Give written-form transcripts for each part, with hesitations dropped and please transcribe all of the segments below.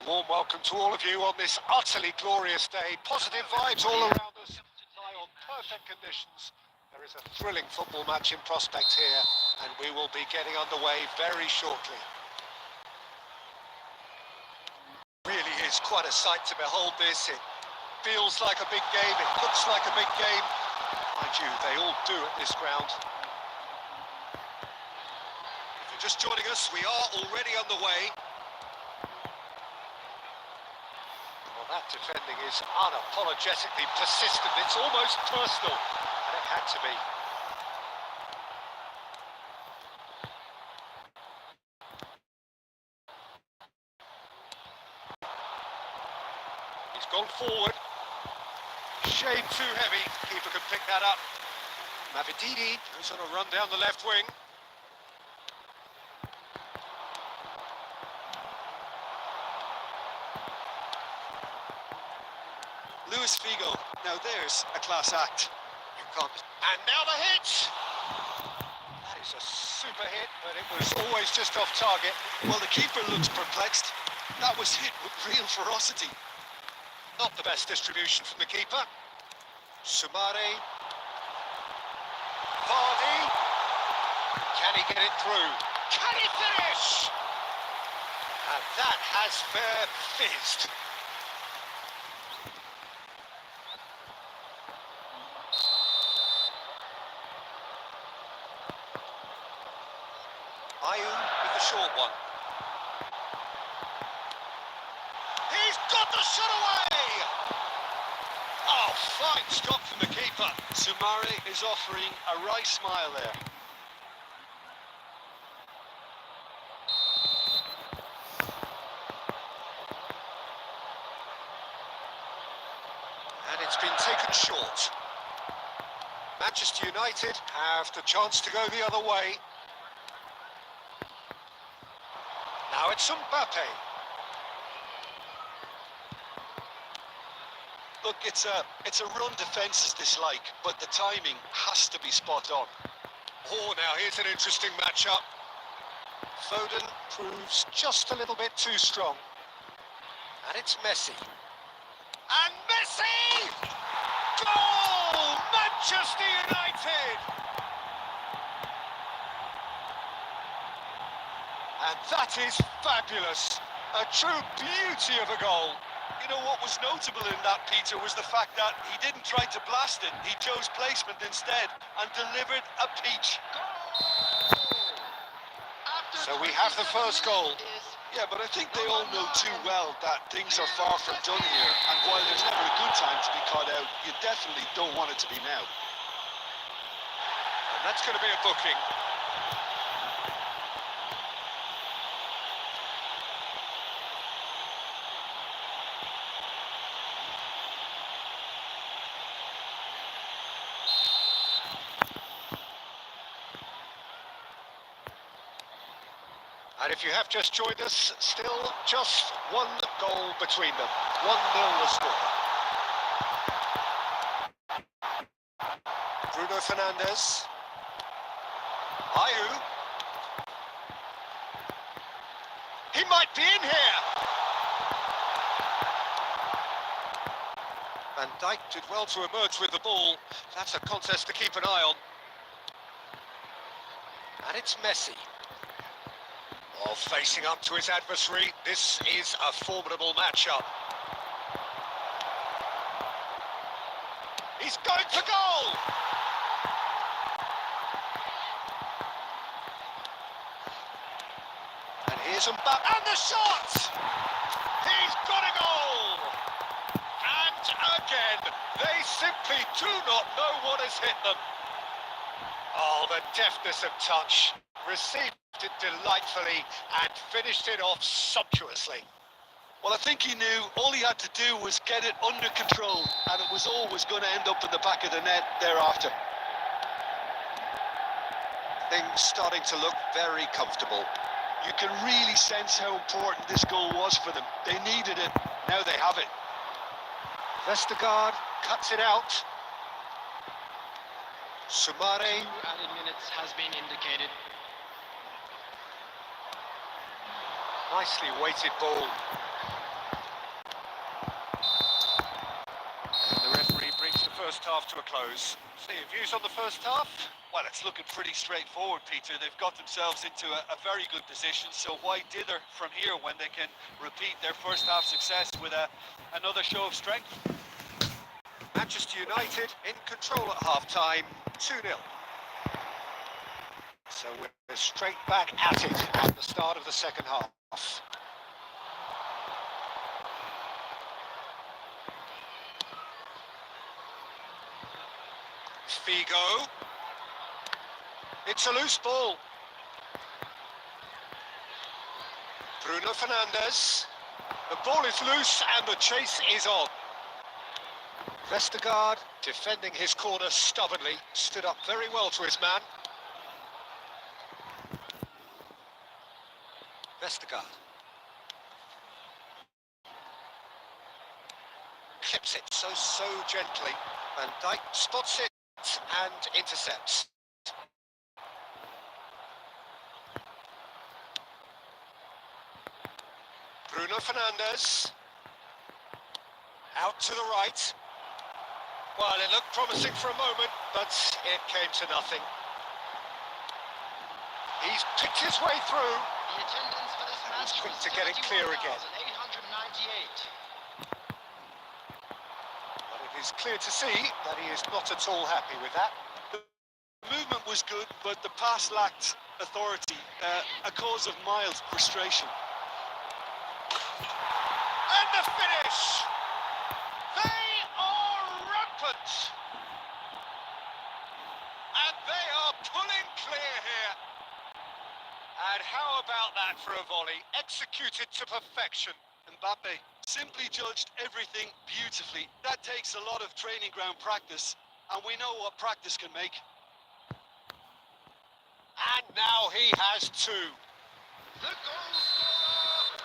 Warm welcome to all of you on this utterly glorious day. Positive vibes all around us. Lie on perfect conditions. There is a thrilling football match in prospect here, and we will be getting underway very shortly. Really is quite a sight to behold this. It feels like a big game, it looks like a big game. Mind you, they all do at this ground. If you're just joining us, we are already underway. That defending is unapologetically persistent. It's almost personal, and it had to be. He's gone forward. Shade too heavy. Keeper can pick that up. Mavididi goes on a run down the left wing. Luis Figo, now there's a class act. And now the hit! That is a super hit, but it was always just off target. Well, the keeper looks perplexed. That was hit with real ferocity. Not the best distribution from the keeper. Sumare. Vardy. Can he get it through? Can he finish? And that has fair fizzed. With the short one. He's got the shot away! Oh, fine stop from the keeper. Sumare is offering a wry smile there. And it's been taken short. Manchester United have the chance to go the other way. Now it's Mbappe. Look, it's a run defence is dislike, but the timing has to be spot on. Oh, now here's an interesting matchup. Foden proves just a little bit too strong. And it's Messi. And Messi! Goal! Manchester United! And that is fabulous. A true beauty of a goal. You know what was notable in that, Peter, was the fact that he didn't try to blast it. He chose placement instead and delivered a peach. So we have the first goal. Yeah, but I think they all know too well that things are far from done here. And while there's never a good time to be caught out, you definitely don't want it to be now. And that's going to be a booking. And if you have just joined us, still just one goal between them. 1-0 the score. Bruno Fernandes. Ayew. He might be in here. Van Dijk did well to emerge with the ball. That's a contest to keep an eye on. And it's Messi. Oh, facing up to his adversary, this is a formidable matchup. He's going for goal! And here's Mbappe, and the shot! He's got a goal! And again, they simply do not know what has hit them. Oh, the deftness of touch. Received it delightfully and finished it off sumptuously. Well, I think he knew all he had to do was get it under control, and it was always going to end up in the back of the net thereafter. Things starting to look very comfortable. You can really sense how important this goal was for them. They needed it, now they have it. Vestergaard cuts it out. Sumare. 2 added minutes has been indicated. Nicely weighted ball. half to a close. So your views on the first half? Well, it's looking pretty straightforward, Peter. They've got themselves into a very good position, so why dither from here when they can repeat their first half success with another show of strength? Manchester United in control at half-time, 2-0. So we're straight back at it at the start of the second half. Figo. It's a loose ball. Bruno Fernandes. The ball is loose and the chase is on. Vestergaard, defending his corner stubbornly, stood up very well to his man. Vestergaard. Clips it so gently. Van Dijk spots it and intercepts. Bruno Fernandes. Out to the right. Well, it looked promising for a moment, but it came to nothing. He's picked his way through. The attendance for this match He's quick was to get it clear again. 898. But it is clear to see that he is not at all happy with that. The movement was good, but the pass lacked authority, a cause of mild frustration. And the finish! They are rampant! And they are pulling clear here. And how about that for a volley? Executed to perfection. Mbappe simply judged everything beautifully. That takes a lot of training ground practice, and we know what practice can make. And now he has two. The goal scorer!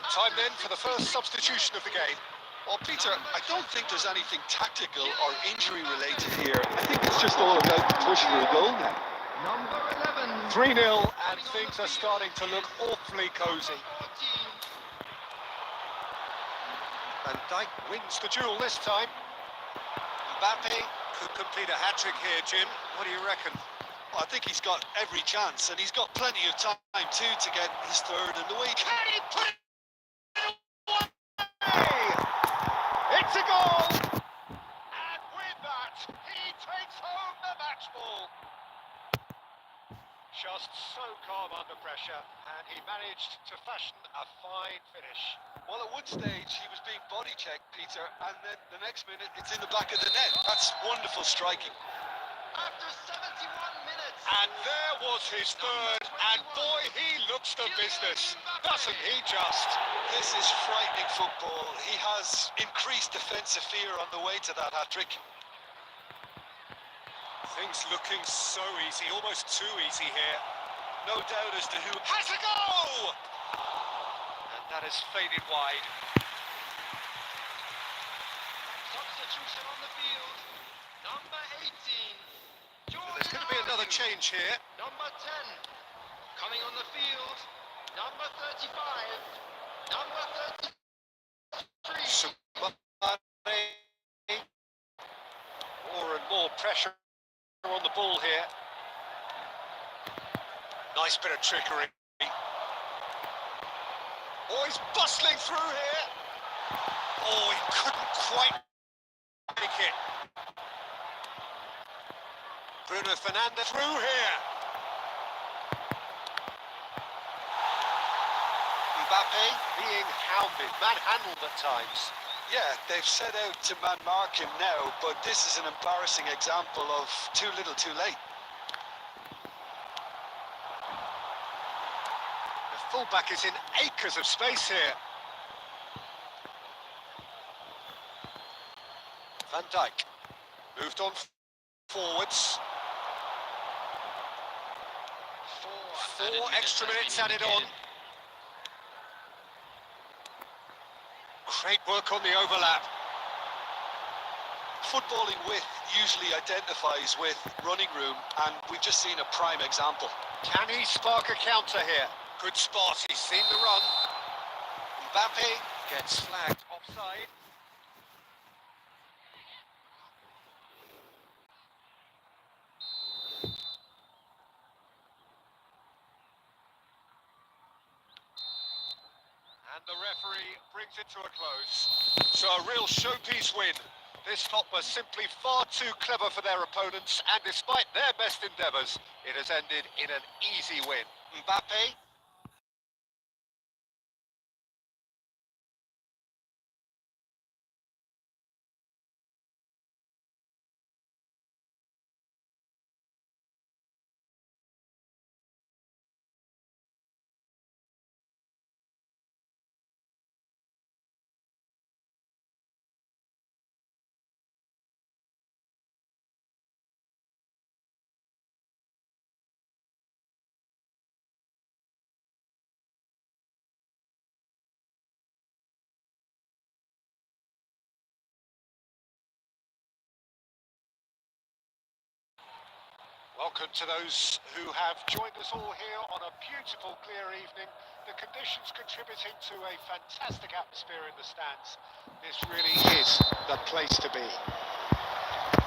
Time then for the first substitution of the game. Well, Peter, I don't think there's anything tactical or injury related here. I think it's just all about the push for a goal now. Number 11. 3-0 and things are starting to look awfully cosy. 14. Van Dijk wins the duel this time. Mbappe could complete a hat-trick here, Jim. What do you reckon? Well, I think he's got every chance, and he's got plenty of time too to get his third. And the way he Can he put it away? It's a goal! And with that, he takes home the match ball. Just so calm under pressure, and he managed to fashion a fine finish. Well, at one stage, he was being body checked, Peter, and then the next minute, it's in the back of the net. That's wonderful striking. After 71 minutes. And there was his third, and boy, he looks the business. Doesn't he just? This is frightening football. He has increased defensive fear on the way to that hat-trick. Things looking so easy, almost too easy here. No doubt as to who Has a go! And that has faded wide. Substitution on the field. Number 18. There's going to be another change here. Number 10. Coming on the field. Number 35. Number 33. Somebody. More and more pressure on the ball here. Nice bit of trickery. Oh, he's bustling through here. Oh, he couldn't quite make it. Bruno Fernandes through here. Mbappe being hounded, manhandled at times. Yeah, they've set out to man-mark him now, but this is an embarrassing example of too little too late. The fullback is in acres of space here. Van Dijk moved on forwards. 4 extra minutes added on. Great work on the overlap. Footballing width usually identifies with running room, and we've just seen a prime example. Can he spark a counter here? Good spot, he's seen the run. Mbappe gets flagged offside. the referee brings it to a close. So a real showpiece win. This lot was simply far too clever for their opponents, and despite their best endeavours, it has ended in an easy win. Mbappe. Welcome to those who have joined us all here on a beautiful, clear evening. The conditions contributing to a fantastic atmosphere in the stands. This really is the place to be.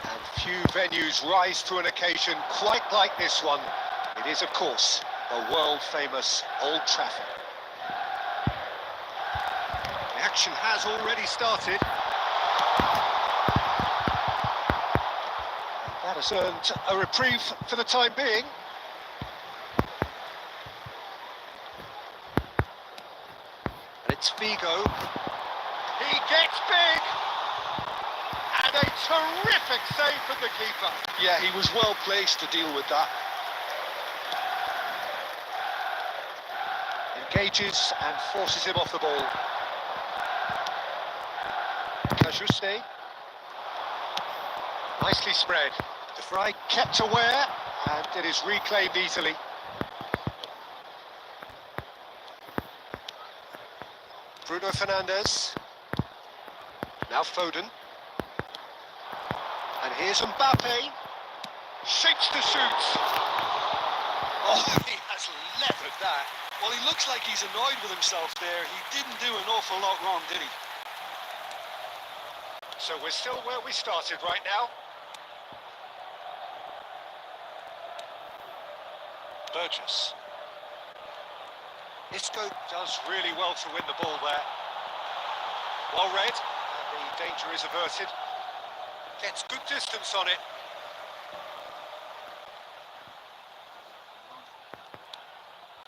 And few venues rise to an occasion quite like this one. It is, of course, the world-famous Old Trafford. The action has already started. That has earned a reprieve for the time being. And it's Figo. He gets big! And a terrific save from the keeper. Yeah, he was well placed to deal with that. Engages and forces him off the ball. Cajuste. Nicely spread. De Vrij kept aware, and it is reclaimed easily. Bruno Fernandes. Now Foden. And here's Mbappe. Shapes to shoot. Oh, he has levered that. Well, he looks like he's annoyed with himself there. He didn't do an awful lot wrong, did he? So we're still where we started right now. Burgess. Isco does really well to win the ball there. Well read, and the danger is averted. Gets good distance on it.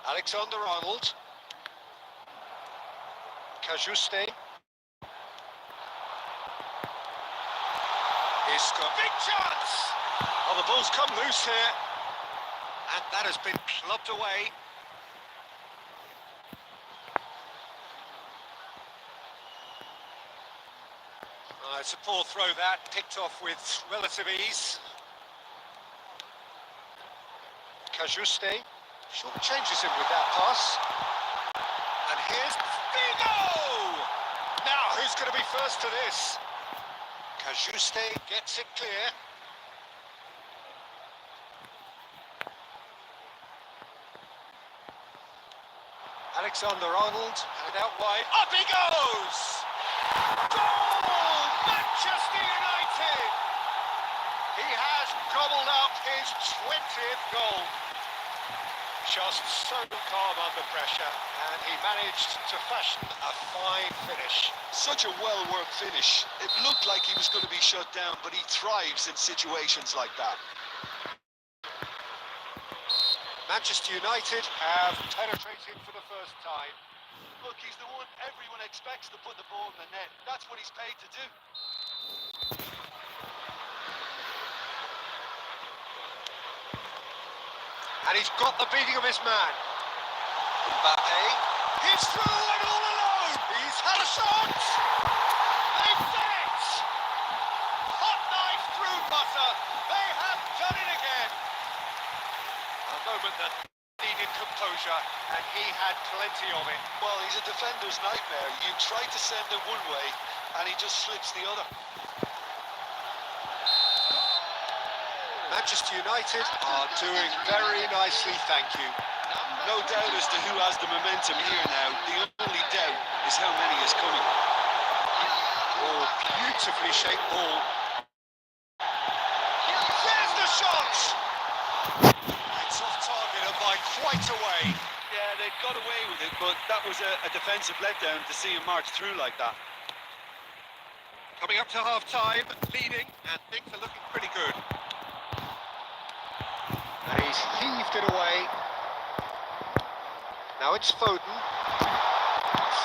Alexander-Arnold. Cajuste. Isco. Big chance! Oh, the ball's come loose here. And that has been clubbed away. It's a poor throw that, picked off with relative ease. Cajuste short changes him with that pass. And here's Figo! Now, who's going to be first to this? Cajuste gets it clear. Alexander-Arnold, and out wide. Up he goes! Goal! Manchester United! He has gobbled up his 20th goal. Just so calm under pressure, and he managed to fashion a fine finish. Such a well-worked finish. It looked like he was going to be shut down, but he thrives in situations like that. Manchester United have penetrated for the first time. Look, he's the one everyone expects to put the ball in the net. That's what he's paid to do. And he's got the beating of his man. Mbappe, he's through and all alone. He's had a shot. They've done it. Hot knife through butter. They have done it again. A moment that needed composure, and he had plenty of it. Well, he's a defender's nightmare. You try to send him one way, and he just slips the other. Manchester United are doing very nicely, thank you. No doubt as to who has the momentum here now. The only doubt is how many is coming. Oh, beautifully shaped ball. There's the shot! It's off target and by quite a way. Yeah, they got away with it, but that was a defensive letdown to see him march through like that. Coming up to half-time, leading, and things are looking pretty good. And he's heaved it away. Now it's Foden.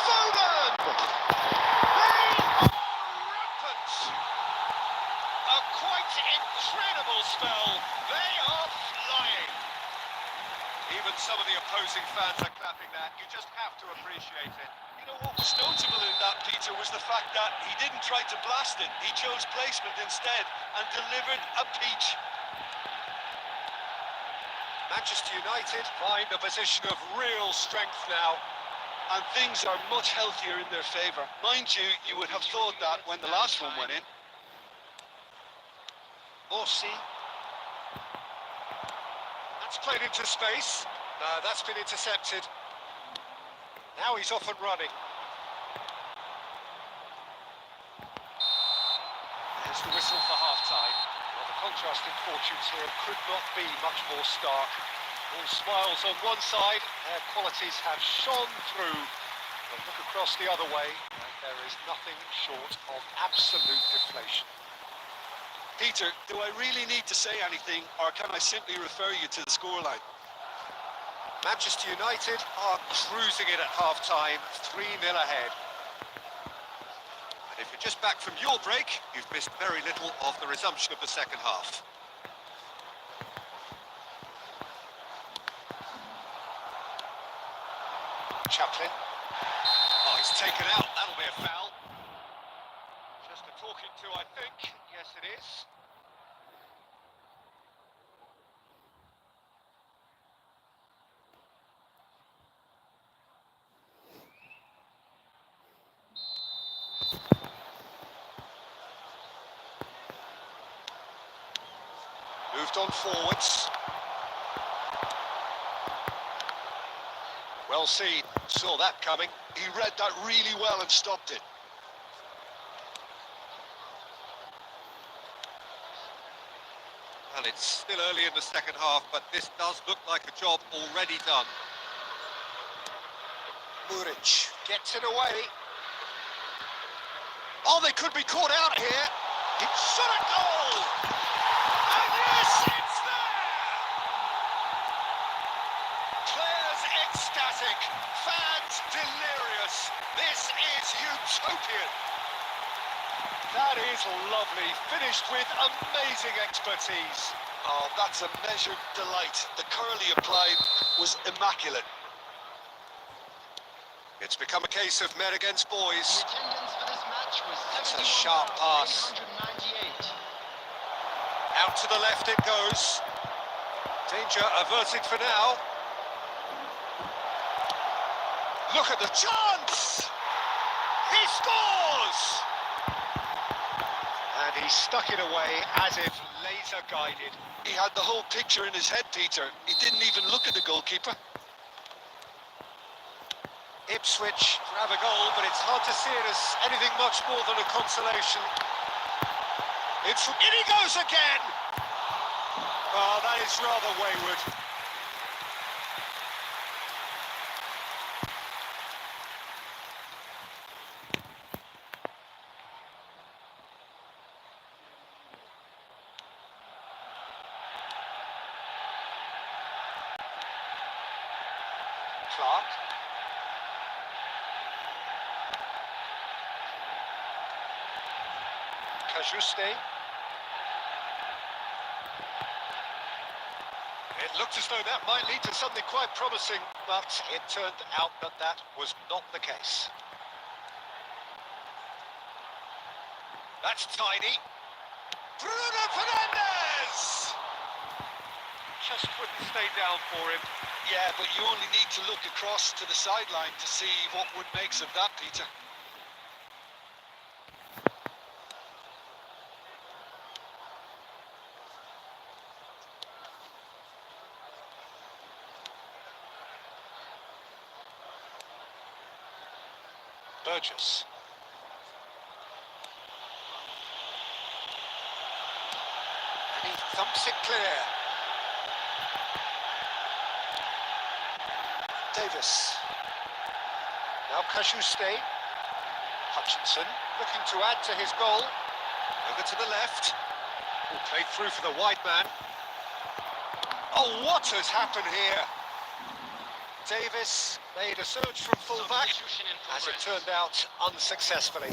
Foden! They are rampant! A quite incredible spell. They are flying. Even some of the opposing fans are clapping that. You just have to appreciate it. You know what was notable in that, Peter, was the fact that he didn't try to blast it. He chose placement instead and delivered a peach. Manchester United find a position of real strength now. And things are much healthier in their favour. Mind you, you would have thought that when the last one went in. Morsi. That's played into space. No, that's been intercepted. Now he's off and running. There's the whistle for half-time. Well, the contrasting fortunes here could not be much more stark. All smiles on one side, their qualities have shone through. But look across the other way, and there is nothing short of absolute deflation. Peter, do I really need to say anything, or can I simply refer you to the scoreline? Manchester United are cruising it at half-time, 3-0 ahead. And if you're just back from your break, you've missed very little of the resumption of the second half. Chaplin. Oh, he's taken out. That'll be a foul. Just a talking to, I think. Yes, it is. Moved on forwards. Well seen. Saw that coming. He read that really well and stopped it. Well, it's still early in the second half, but this does look like a job already done. Muric gets it away. Oh, they could be caught out here. It's shot at goal! And yes, it's there! Players ecstatic, fans delirious. This is utopian. That is lovely, finished with amazing expertise. Oh, that's a measured delight. The curl he applied was immaculate. It's become a case of men against boys. The attendance for this match was That's a sharp pass. 71,898. Out to the left it goes. Danger averted for now. Look at the chance! He scores! And he stuck it away as if laser guided. He had the whole picture in his head, Peter. He didn't even look at the goalkeeper. Ipswich grab a goal, but it's hard to see it as anything much more than a consolation. In he goes again! Oh, that is rather wayward. Clark. Kajuste. It looked as though that might lead to something quite promising, but it turned out that that was not the case. That's tidy. Bruno Fernandes! Just wouldn't stay down for him. Yeah, but you only need to look across to the sideline to see what Wood makes of that, Peter. Burgess. And he thumps it clear. Davis. Now Kajuste. Hutchinson looking to add to his goal. Over to the left. Played through for the wide man. Oh, what has happened here? Davis made a surge from fullback, as it turned out unsuccessfully.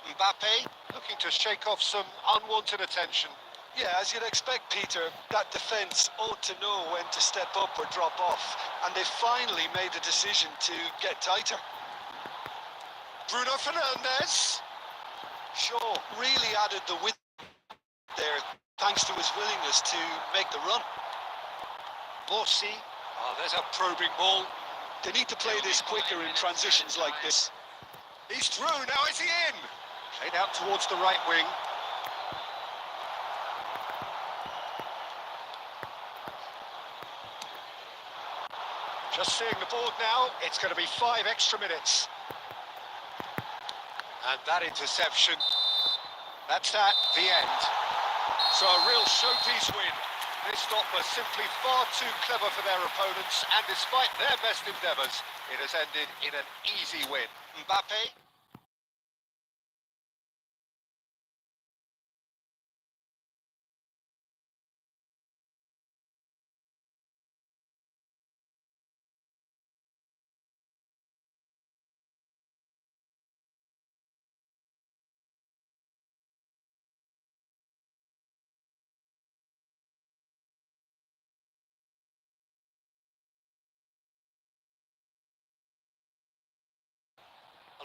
Mbappe looking to shake off some unwanted attention. Yeah, as you'd expect, Peter, that defence ought to know when to step up or drop off, and they finally made the decision to get tighter. Bruno Fernandes. Shaw really added the width there, thanks to his willingness to make the run. Borsi. Oh, there's a probing ball. They need to play this quicker in transitions like this. He's through, now is he in? Played out towards the right wing. Just seeing the board now, it's going to be 5 extra minutes. And that interception, that's that, the end. So a real showpiece win. This lot were simply far too clever for their opponents, and despite their best endeavours, it has ended in an easy win. Mbappe.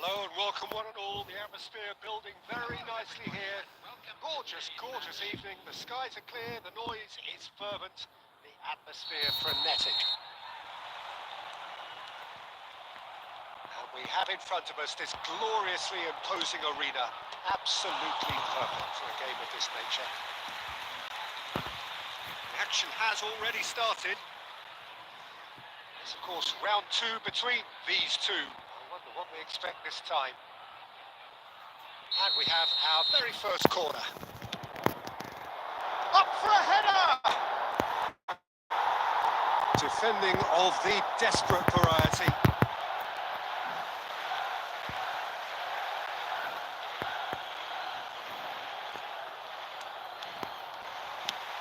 Hello and welcome one and all. The atmosphere building very nicely here. Gorgeous, gorgeous evening. The skies are clear, the noise is fervent, the atmosphere frenetic. And we have in front of us this gloriously imposing arena. Absolutely perfect for a game of this nature. The action has already started. It's of course round 2 between these two. I wonder what we expect this time. And we have our very first corner. Up for a header! Defending of the desperate variety.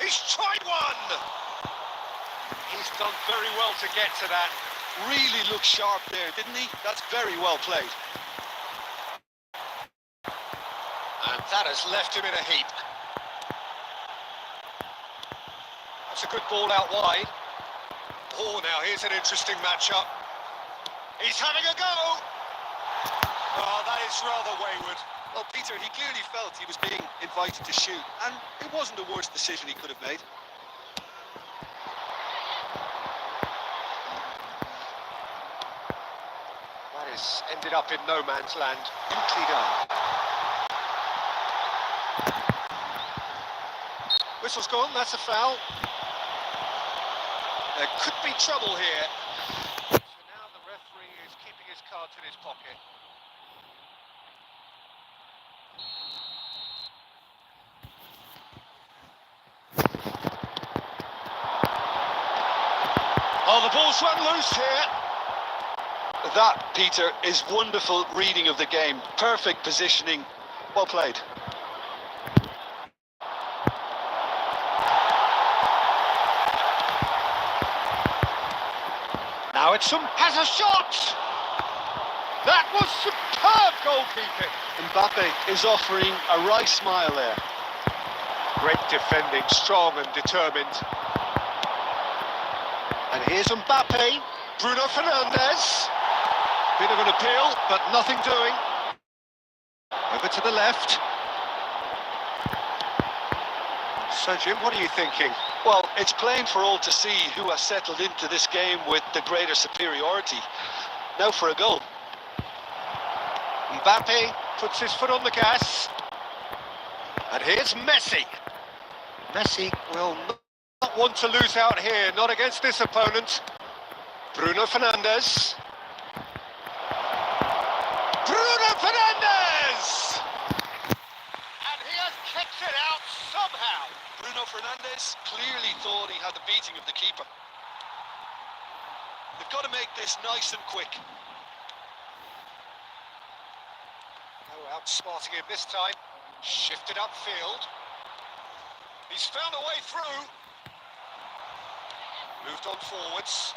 He's tried one! He's done very well to get to that. Really looked sharp there, didn't he? That's very well played. And that has left him in a heap. That's a good ball out wide. Oh, now here's an interesting matchup. He's having a go! Oh, that is rather wayward. Well, Peter, he clearly felt he was being invited to shoot, and it wasn't the worst decision he could have made. That has ended up in no man's land. Neatly done. Whistle's gone, that's a foul. There could be trouble here. So now the referee is keeping his cards in his pocket. Oh, the ball's run loose here. That, Peter, is wonderful reading of the game. Perfect positioning. Well played. Now Edson has a shot! That was superb goalkeeping! Mbappe is offering a wry smile there. Great defending, strong and determined. And here's Mbappe, Bruno Fernandes. Bit of an appeal, but nothing doing. Over to the left. So Jim, what are you thinking? Well, it's plain for all to see who has settled into this game with the greater superiority. Now for a goal. Mbappe puts his foot on the gas. And here's Messi. Messi will not want to lose out here, not against this opponent. Bruno Fernandes. Bruno Fernandes! somehow. Bruno Fernandes clearly thought he had the beating of the keeper. They've got to make this nice and quick. Oh, outsmarting him this time. Shifted upfield. He's found a way through. Moved on forwards.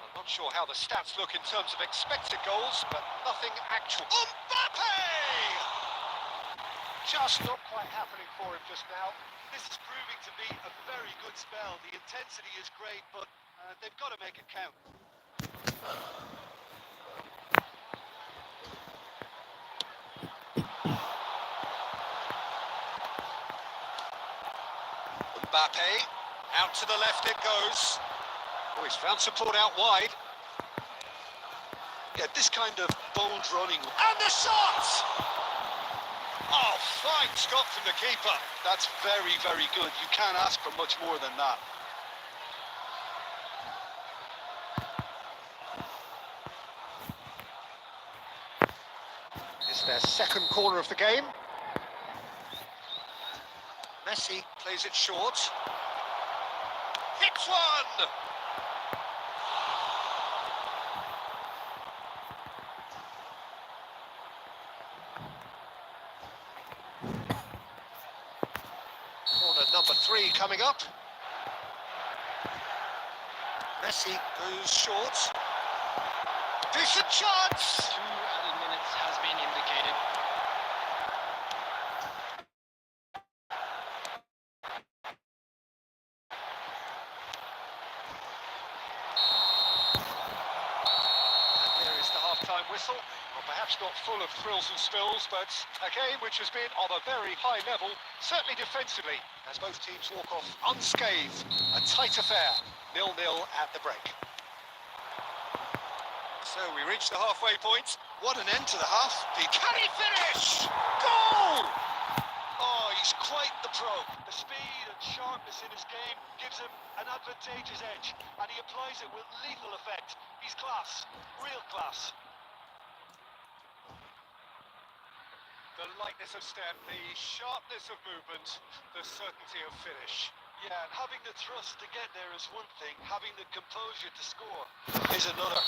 I'm not sure how the stats look in terms of expected goals, but nothing actual. Mbappe! Just not quite happening for him just now. This is proving to be a very good spell. The intensity is great, but they've got to make it count. Mbappe, out to the left it goes. Oh, he's found support out wide. Yeah, this kind of bold running. And the shot! Oh, fine stop from the keeper. That's very, very good. You can't ask for much more than that. It's their second corner of the game. Messi plays it short. Hits one! Corner number 3 coming up. Messi goes short. Decent chance! 2 added minutes has been indicated. There is the half-time whistle. Well, perhaps not full of thrills and spills, but a game which has been of a very high level, certainly defensively, as both teams walk off unscathed. A tight affair, 0-0 at the break. So we reach the halfway point. What an end to the half. Can he finish? Goal! Oh, he's quite the pro. The speed and sharpness in his game gives him an advantageous edge, and he applies it with lethal effect. He's class, real class. The lightness of step, the sharpness of movement, the certainty of finish. Yeah, and having the thrust to get there is one thing, having the composure to score is another.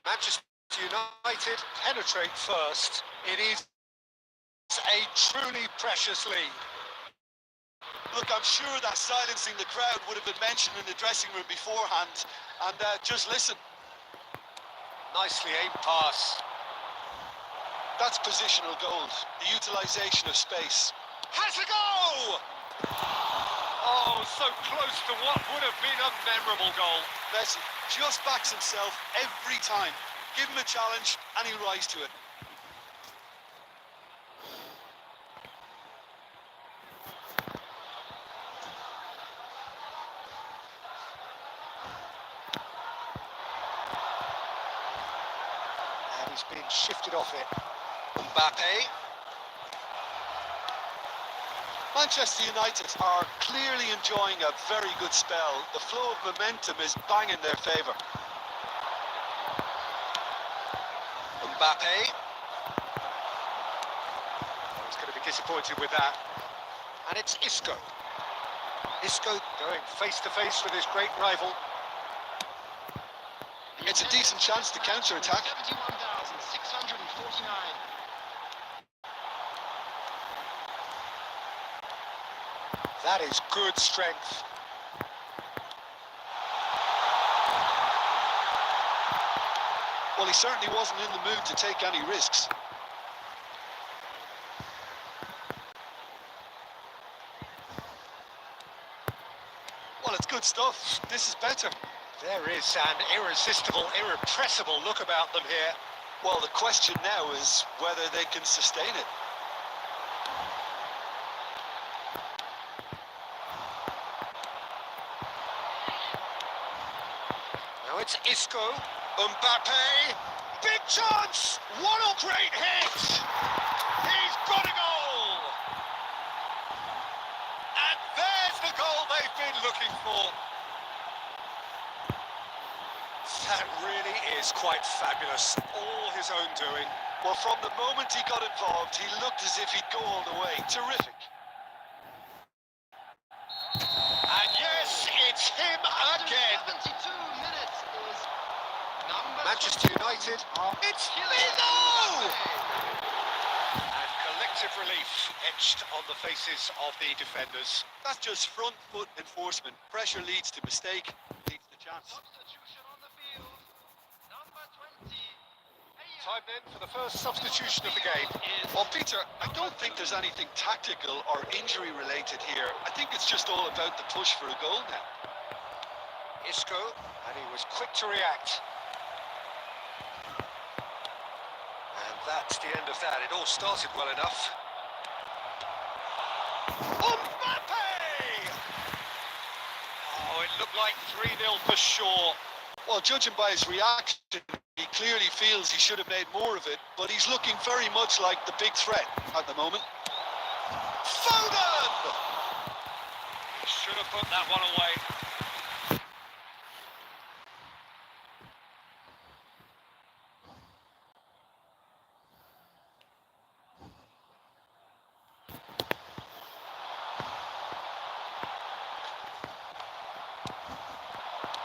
Manchester United penetrate first. It is a truly precious lead. Look, I'm sure that silencing the crowd would have been mentioned in the dressing room beforehand, and just listen. Nicely aimed pass. That's positional gold, the utilisation of space. Has a go! Oh, so close to what would have been a memorable goal. Messi just backs himself every time. Give him a challenge and he'll rise to it. And he's been shifted off it. Mbappe. Manchester United are clearly enjoying a very good spell. The flow of momentum is bang in their favour. Mbappe. Oh, he's going to be disappointed with that. And it's Isco. Isco going face-to-face with his great rival. It's a decent chance to counter-attack. 71,649. That is good strength. Well, he certainly wasn't in the mood to take any risks. Well, it's good stuff. This is better. There is an irresistible, irrepressible look about them here. Well, the question now is whether they can sustain it. Now it's Isco. Mbappe. Big chance! What a great hit! He's got a goal! And there's the goal they've been looking for. That really is quite fabulous. All his own doing. Well, from the moment he got involved, he looked as if he'd go all the way. Terrific. And yes, it's him again. 72 minutes is number Manchester 21. United. It's Lino! And collective relief etched on the faces of the defenders. That's just front foot enforcement. Pressure leads to mistake, leads to chance. Substitution on the field. Number 20. Time then for the first substitution of the game. Well, Peter, I don't think there's anything tactical or injury related here. I think it's just all about the push for a goal now. Isco, and he was quick to react. And that's the end of that. It all started well enough. Mbappe! Oh, it looked like 3-0 for sure. Well, judging by his reaction, he clearly feels he should have made more of it, but he's looking very much like the big threat at the moment. Foden! He should have put that one away.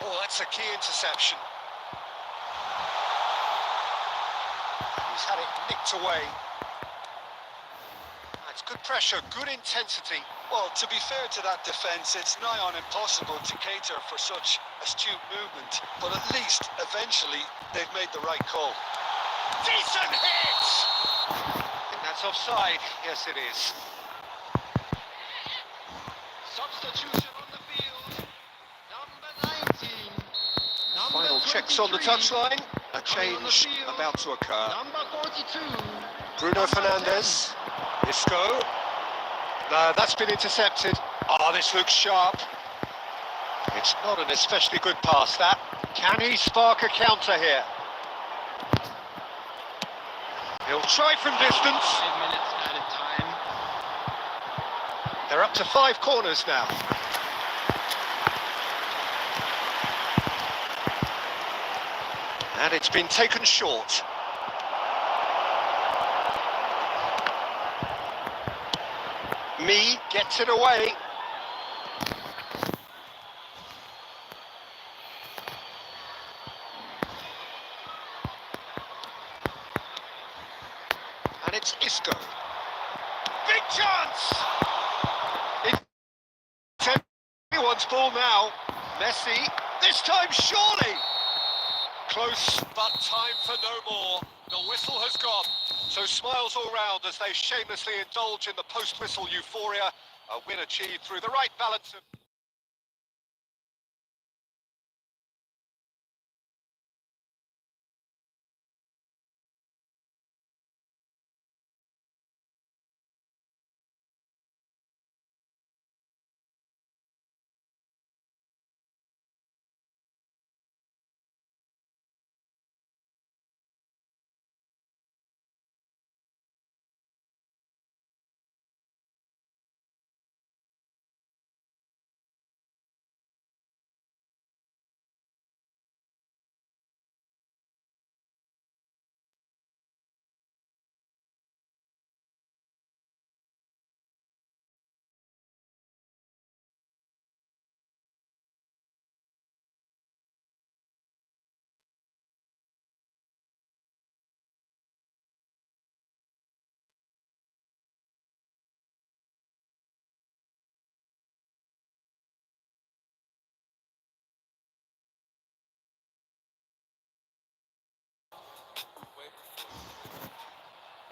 Oh, that's a key interception. He's had it nicked away. It's good pressure, good intensity. Well, to be fair to that defence, it's nigh on impossible to cater for such astute movement, but at least, eventually, they've made the right call. Decent hit! I think that's offside. Yes, it is. Substitution on the field. Number 19. Number Final checks on the 23. touchline. A Coming on the change field. about to occur. Number 42. Bruno Fernandes. Isco. That's been intercepted. Oh, this looks sharp. It's not an especially good pass, that. Can he spark a counter here? He'll try from distance. 5 minutes added time. They're up to 5 corners now. And it's been taken short. Me gets it away. And it's Isco. Big chance! It's anyone's ball now. Messi, this time surely! Close, but time for no more. The whistle has gone. So smiles all round as they shamelessly indulge in the post-whistle euphoria. A win achieved through the right balance of...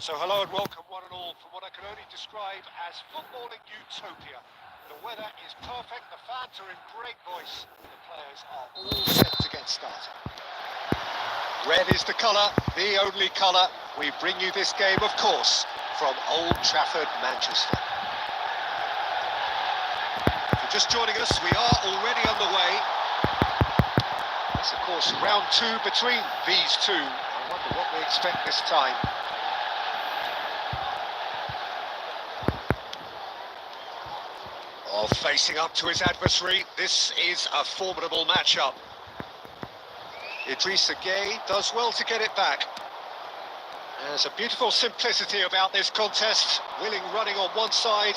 So hello and welcome one and all from what I can only describe as footballing utopia. The weather is perfect, the fans are in great voice, the players are all set to get started. Red is the colour, the only colour. We bring you this game, of course, from Old Trafford, Manchester. If you're just joining us, we are already on the way. It's, of course, round 2 between these two. I wonder what we expect this time. Oh, facing up to his adversary, this is a formidable matchup. Idrissa Gueye does well to get it back. There's a beautiful simplicity about this contest. Willing running on one side,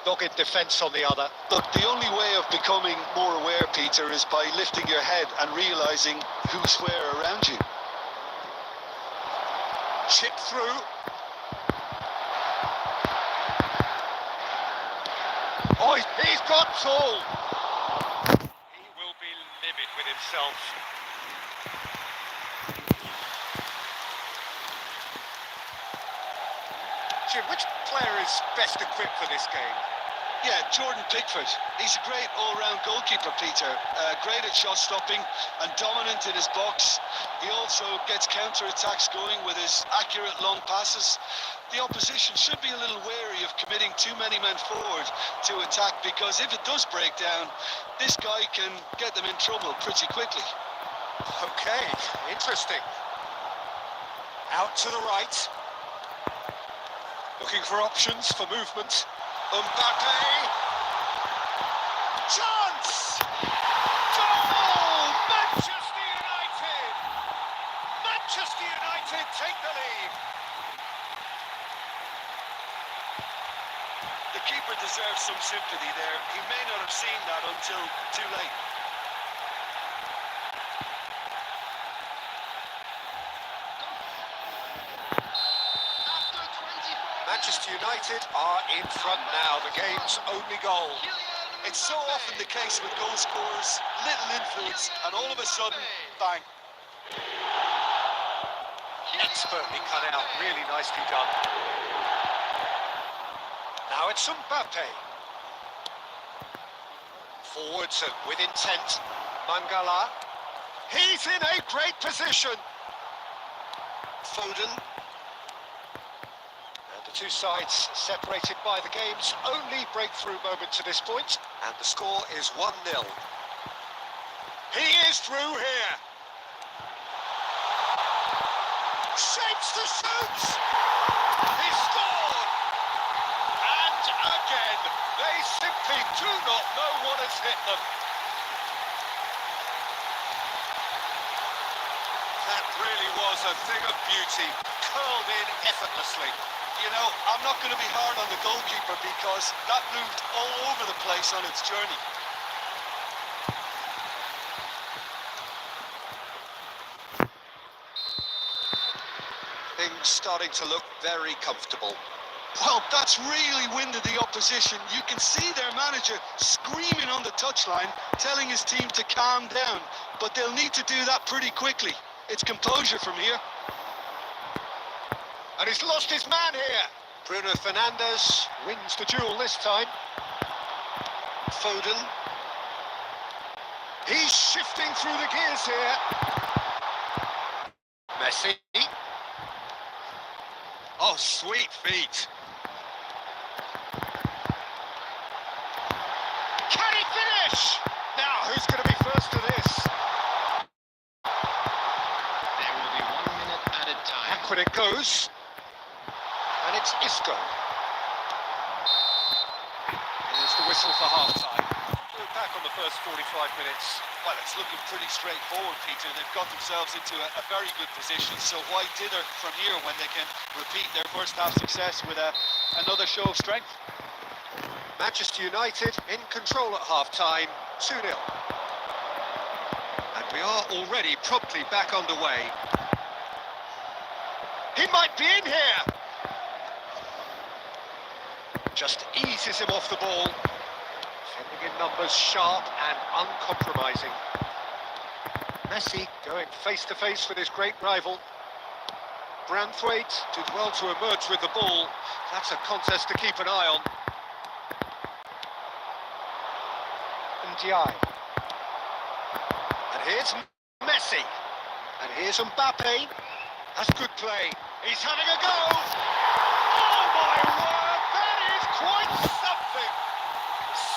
dogged defence on the other. Look, the only way of becoming more aware, Peter, is by lifting your head and realising who's where around you. Chip through. Oh, he's got tall. He will be livid with himself. Jim, which player is best equipped for this game? Yeah, Jordan Pickford. He's a great all-round goalkeeper, Peter. Great at shot stopping and dominant in his box. He also gets counter-attacks going with his accurate long passes. The opposition should be a little wary of committing too many men forward to attack, because if it does break down, this guy can get them in trouble pretty quickly. Okay, interesting. Out to the right. Looking for options for movement. Mbappe. Chance! Goal! Manchester United! Manchester United take the lead. The keeper deserves some sympathy there. He may not have seen that until too late. Manchester United are in front now, the game's only goal. It's so often the case with goal scorers, little influence, and all of a sudden, bang. Expertly cut out, really nicely done. Now it's Mbappe. Forwards and with intent. Mangala. He's in a great position. Foden. The two sides separated by the game's only breakthrough moment to this point, and the score is 1-0. He is through here. Shapes the shoots. He scored. And again, they simply do not know what has hit them. That really was a thing of beauty, curled in effortlessly. You know, I'm not going to be hard on the goalkeeper because that moved all over the place on its journey. Things starting to look very comfortable. Well, that's really winded the opposition. You can see their manager screaming on the touchline, telling his team to calm down. But they'll need to do that pretty quickly. It's composure from here. And he's lost his man here. Bruno Fernandes wins the duel this time. Foden. He's shifting through the gears here. Messi. Oh, sweet feet. Can he finish? Now, who's going to be first to this? There will be 1 minute added time. Back when it goes. And it's Isco. There's the whistle for half-time. We're back on the first 45 minutes. Well, it's looking pretty straightforward, Peter. They've got themselves into a very good position, so why dither from here when they can repeat their first half success with another show of strength? Manchester United in control at half-time, 2-0. And we are already promptly back underway. He might be in here! Just eases him off the ball. Sending in numbers sharp and uncompromising. Messi going face-to-face with his great rival. Branthwaite did well to emerge with the ball. That's a contest to keep an eye on. Ndiaye. And here's Messi. And here's Mbappe. That's good play. He's having a go. Oh my word, that is quite something.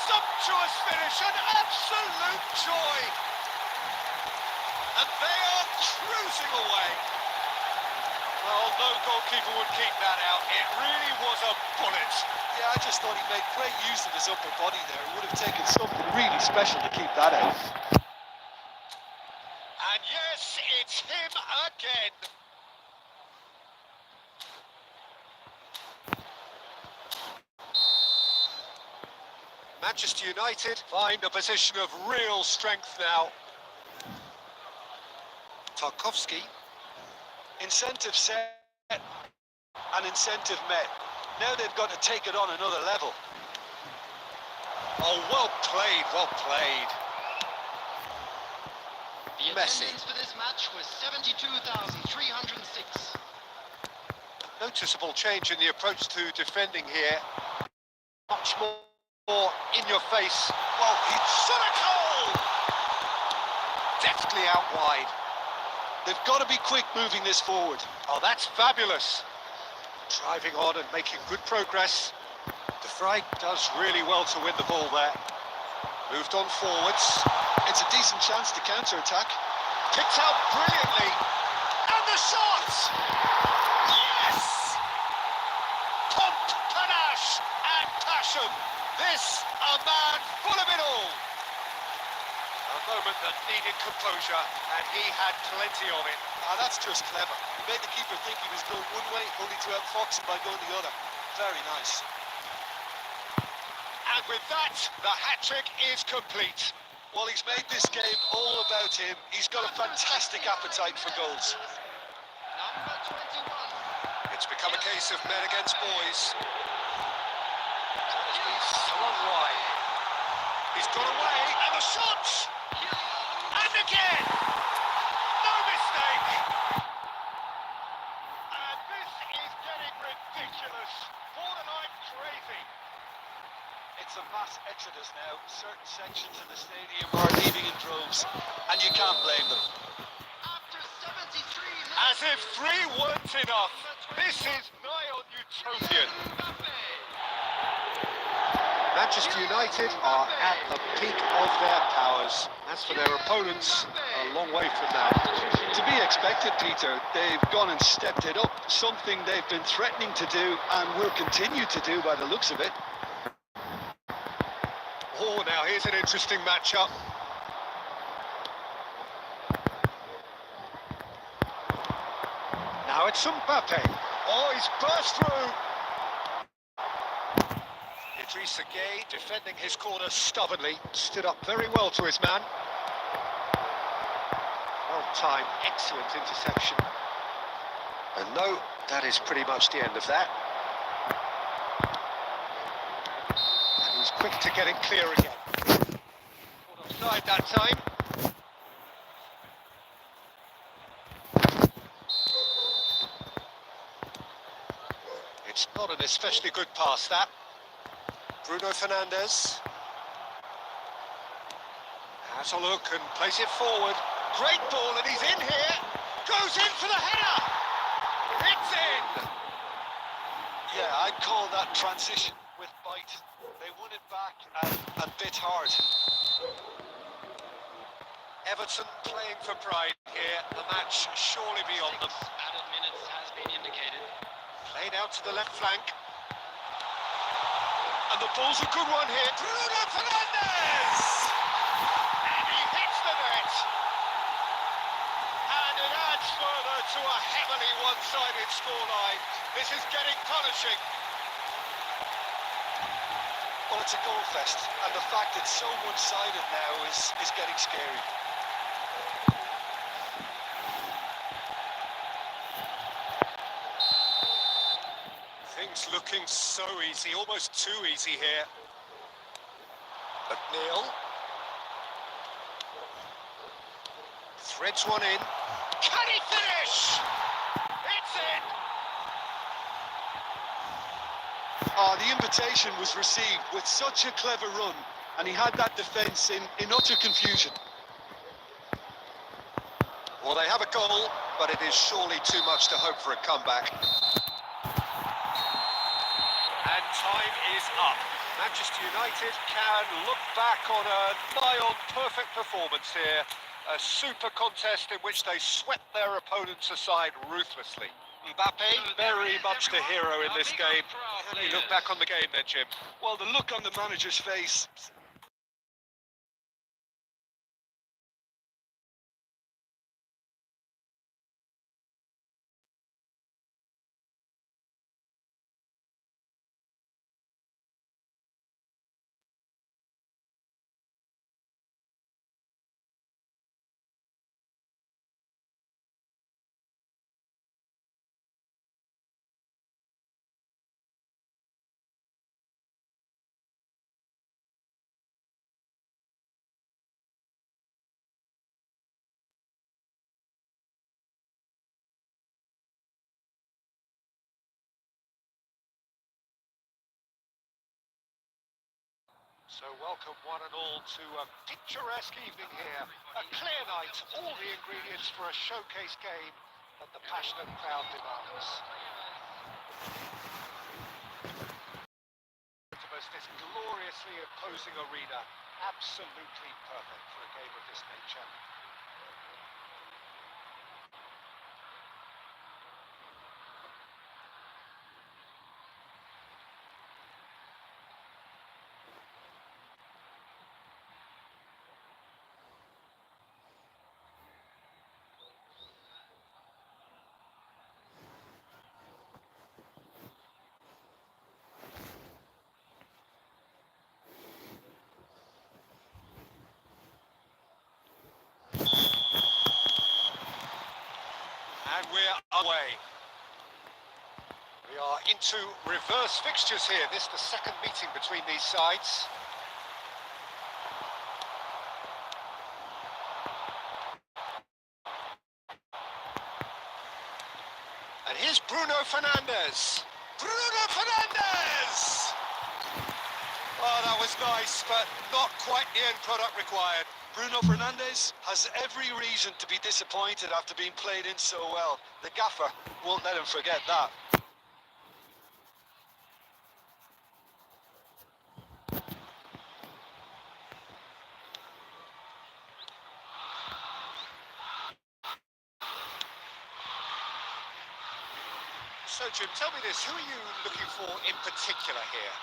Sumptuous finish, an absolute joy. And they are cruising away. Well, no goalkeeper would keep that out. It really was a bullet. Yeah, I just thought he made great use of his upper body there. It would have taken something really special to keep that out. And yes, it's him again. Manchester United find a position of real strength now. Tarkovsky. Incentive set and incentive met. Now they've got to take it on another level. Oh, well played, well played. The Messi. attendance for this match was 72,306. Noticeable change in the approach to defending here. Much more in your face. Well, he's shot a goal! Deftly out wide. They've got to be quick moving this forward. Oh, that's fabulous. Driving on and making good progress. De Vrij does really well to win the ball there. Moved on forwards. It's a decent chance to counter-attack. Kicked out brilliantly. And the shot! Yes! Pomp, panache and passion. This, a man full of it all. A moment that needed composure, and he had plenty of it. That's just clever. He made the keeper think he was going one way, only to outfox him by going the other. Very nice. And with that, the hat-trick is complete. Well, he's made this game all about him. He's got a fantastic appetite for goals. Number 21. It's become a case of men against boys. A long wide. He's got away, and the shot! And again! No mistake! And this is getting ridiculous. Borderline crazy. It's a mass exodus now. Certain sections of the stadium are leaving in droves, and you can't blame them. After 73 minutes. As if 3 weren't enough. This is nigh on utopian. Manchester United are at the peak of their powers. As for their opponents, a long way from that. To be expected, Peter. They've gone and stepped it up, something they've been threatening to do and will continue to do by the looks of it. Oh, now here's an interesting matchup. Now it's Mbappe. Oh, he's burst through. Idrissa Gueye defending his corner stubbornly. Stood up very well to his man. Well timed, excellent interception. And no, that is pretty much the end of that. And he's quick to get it clear again. Caught offside that time. It's not an especially good pass, that. Bruno Fernandes has a look and plays it forward. Great ball, and he's in here. Goes in for the header. It's in. Yeah, I'd call that transition with bite. They won it back and bit hard. Everton playing for pride here. The match surely beyond them. Added minutes has been indicated. Played out to the left flank. And the ball's a good one here. Bruno Fernandes! And he hits the net. And it adds further to a heavily one-sided scoreline. This is getting punishing. Well, it's a goal fest, and the fact it's so one-sided now is getting scary. Things looking so easy, almost too easy here. McNeil. Threads one in. Can he finish? It's in! The invitation was received with such a clever run, and he had that defence in utter confusion. Well, they have a goal, but it is surely too much to hope for a comeback. And time is up. Manchester United can look back on a nigh-on perfect performance here. A super contest in which they swept their opponents aside ruthlessly. Mbappe, very much the hero in this game. How do you look back on the game then, Jim? Well, the look on the manager's face So welcome one and all to a picturesque evening here. A clear night, all the ingredients for a showcase game that the passionate crowd demands. This gloriously imposing arena, absolutely perfect for a game of this nature. And we're away. We are into reverse fixtures here. This is the second meeting between these sides. And here's Bruno Fernandes. Bruno Fernandes! Oh, that was nice, but not quite the end product required. Bruno Fernandes has every reason to be disappointed after being played in so well. The gaffer won't let him forget that. So, Jim, tell me this, who are you looking for in particular here?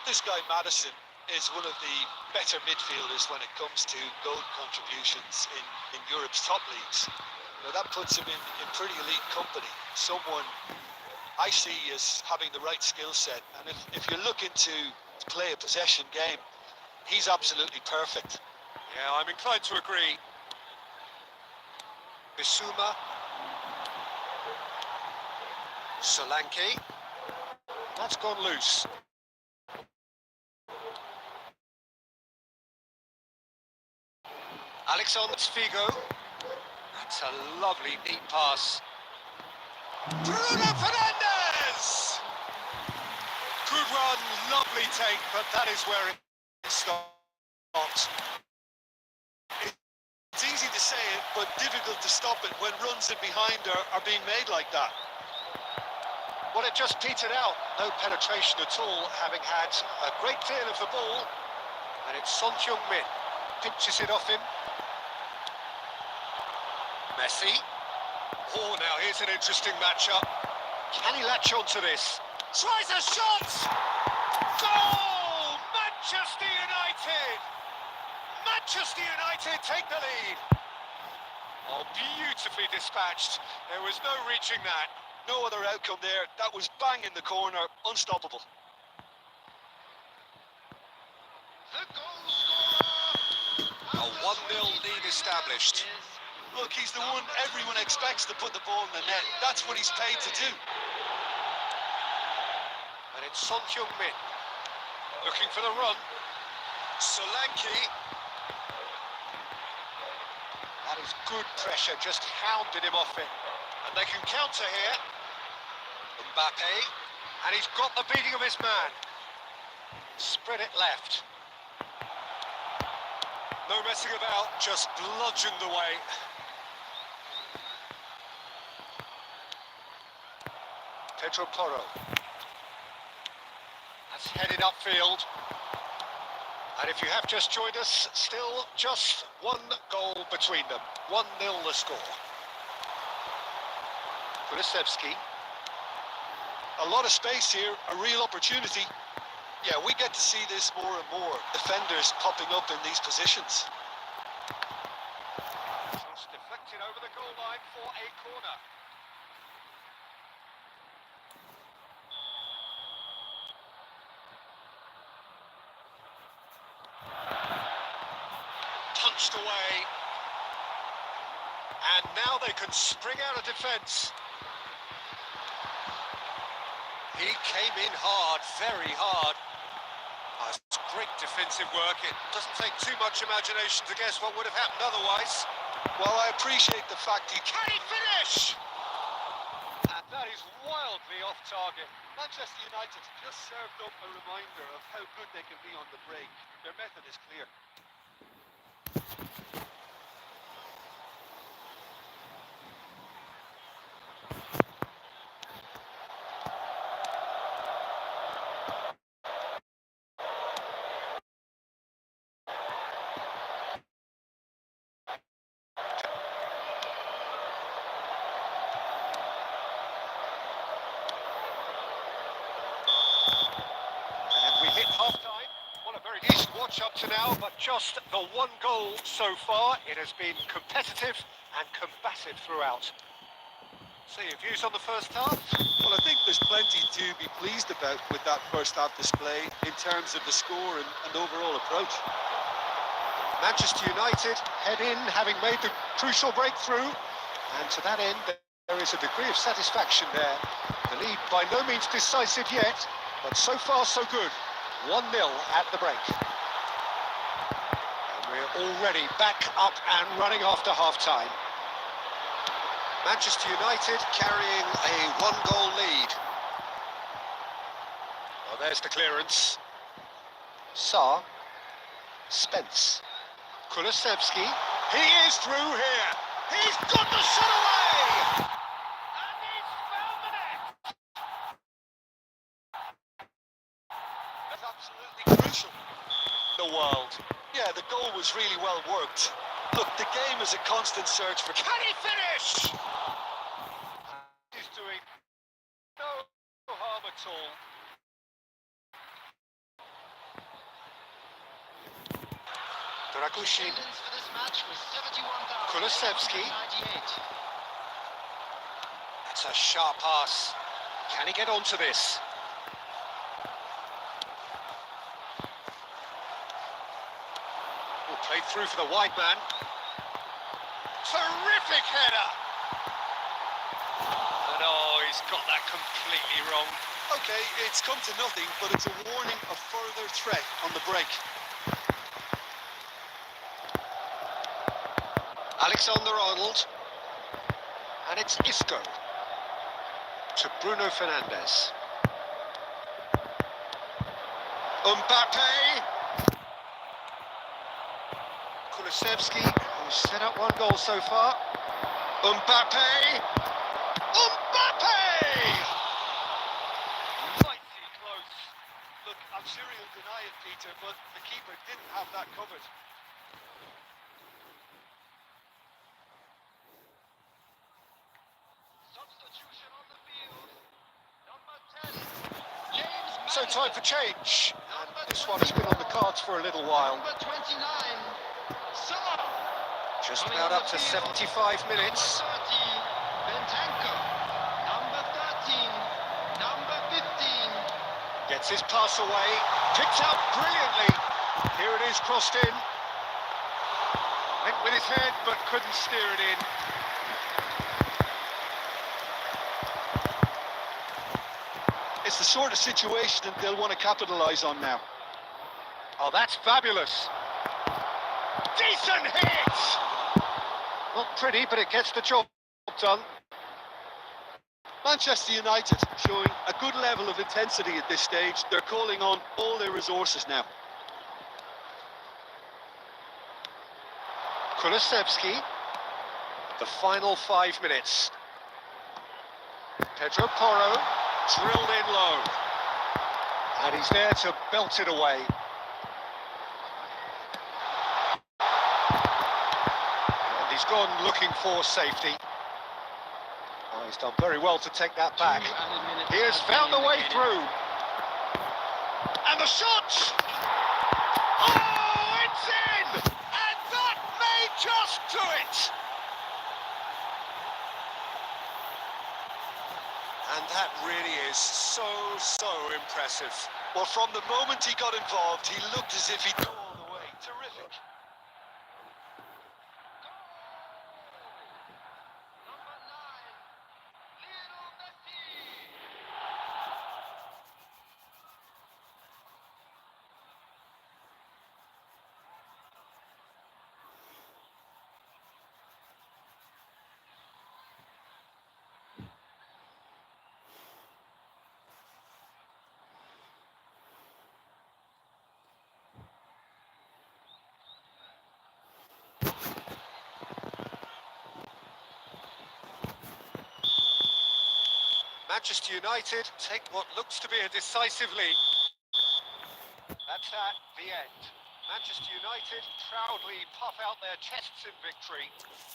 This guy, Maddison, is one of the better midfielders when it comes to goal contributions in Europe's top leagues. You know, that puts him in pretty elite company. Someone I see as having the right skill set. And if you're looking to play a possession game, he's absolutely perfect. Yeah, I'm inclined to agree. Bissouma. Solanke. That's gone loose. Alexander Figo. That's a lovely, neat pass. Bruno Fernandes! Good run, lovely take, but that is where it stops. It's easy to say it, but difficult to stop it when runs in behind are being made like that. Well, it just petered out. No penetration at all, having had a great deal of the ball. And it's Son Heung-min. Pinches it off him. Messi. Oh, now here's an interesting matchup. Can he latch onto this? Tries a shot! Goal! Manchester United! Manchester United take the lead. Oh, beautifully dispatched. There was no reaching that. No other outcome there. That was bang in the corner, unstoppable. The goal scorer. A 1-0 lead established. Look, he's the one everyone expects to put the ball in the net. That's what he's paid to do. And it's Son Heung-min. Looking for the run. Solanke. That is good pressure, just hounded him off it. And they can counter here. Mbappe. And he's got the beating of his man. Spread it left. No messing about, just bludgeoned away. Pedro Porro. That's headed upfield. And if you have just joined us, still just one goal between them. 1-0 the score. Kulusevski. A lot of space here, a real opportunity. Yeah, we get to see this more and more. Defenders popping up in these positions. Just deflected over the goal line for a corner. Punched away. And now they can spring out of defence. He came in hard, very hard. Oh, it's great defensive work. It doesn't take too much imagination to guess what would have happened otherwise. Well, I appreciate the fact he Can he finish? And that is wildly be off target. Manchester United just served up a reminder of how good they can be on the break. Their method is clear. And we hit half-time. What a very decent watch up to now, but just the one goal so far. It has been competitive and combative throughout. So your views on the first half? Well, I think there's plenty to be pleased about with that first half display in terms of the score and overall approach. Manchester United head in, having made the crucial breakthrough, and to that end there is a degree of satisfaction there. The lead by no means decisive yet, but so far so good. 1-0 at the break. And we're already back up and running after half-time. Manchester United carrying a one-goal lead. Well, there's the clearance. Sarr. Spence. Kulusevski. He is through here. He's got the shot away! And he's found the net! That's absolutely crucial. The world. Yeah, the goal was really well worked. Look, the game is a constant search for... Can he finish? He's doing no harm at all. Dragushin. Kulusevski. That's a sharp pass. Can he get onto this? Played through for the wide man. Terrific header! And oh, he's got that completely wrong. Okay, it's come to nothing, but it's a warning of further threat on the break. Alexander-Arnold. And it's Isco. To Bruno Fernandes. Mbappe. Kulusevski, who's set up one goal so far. Mbappe! Mbappe! Mighty close. Look, I'm sure he'll deny it, Peter, but the keeper didn't have that covered. Substitution on the field. Number 10. James So time for change. And this one has been on the cards for a little while. Number 29. Sarr. Just about up to 75 minutes. Number 30. Bentancur. Number 13. Number 15. Gets his pass away. Picked out brilliantly. Here it is, crossed in. Went with his head, but couldn't steer it in. It's the sort of situation that they'll want to capitalise on now. Oh, that's fabulous. Decent hit! Not pretty, but it gets the job done. Manchester United showing a good level of intensity at this stage. They're calling on all their resources now. Kulusevski. The final 5 minutes. Pedro Porro. Drilled in low. And he's there to belt it away. And he's gone looking for safety. Oh, he's done very well to take that back. He has found the way through. And the shot! Oh, it's in! And that may just do it! And that really is so impressive. Well, from the moment he got involved, he looked as if he'd go all the way. Terrific. Number 9. Lionel Messi. Manchester United take what looks to be a decisive lead. That's at the end. Manchester United proudly puff out their chests in victory.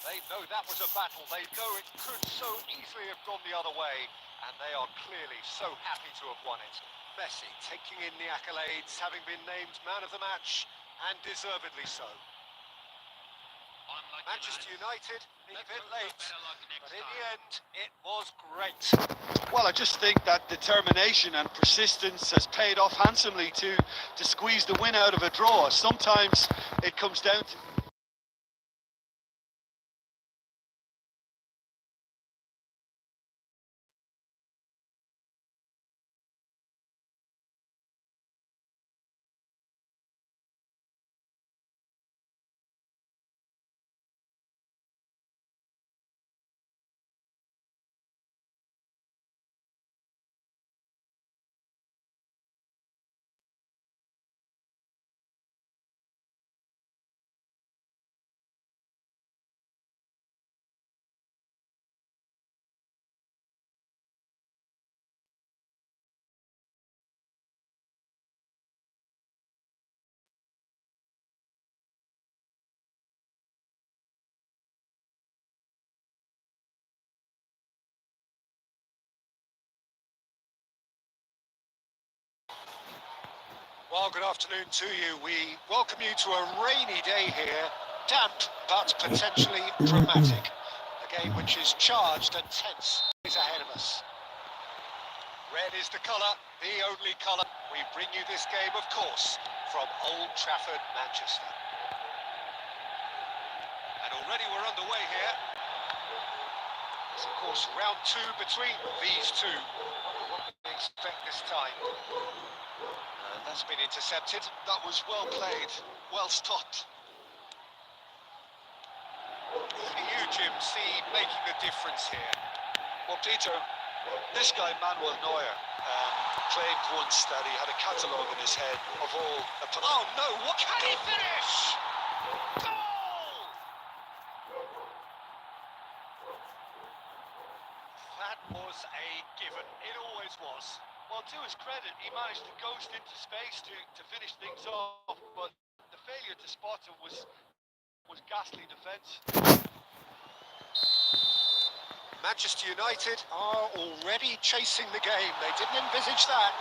They know that was a battle. They know it could so easily have gone the other way. And they are clearly so happy to have won it. Messi taking in the accolades, having been named man of the match, and deservedly so. Manchester United, a bit late, but in the end, it was great. Well, I just think that determination and persistence has paid off handsomely to squeeze the win out of a draw. Sometimes it comes down to... Well, good afternoon to you. We welcome you to a rainy day here. Damp, but potentially dramatic. A game which is charged and tense is ahead of us. Red is the colour, the only colour. We bring you this game, of course, from Old Trafford, Manchester. And already we're underway here. It's, of course, round two between these two. What do we expect this time? And that's been intercepted. That was well played, well stopped. Who do you, Jim, see making the difference here? Well, Peter, this guy Manuel Neuer claimed once that he had a catalogue in his head of all... Oh no, what can he finish? Goal! That was a given. It always was. Well, to his credit, he managed to ghost into space to finish things off, but the failure to spot him was ghastly defence. Manchester United are already chasing the game. They didn't envisage that.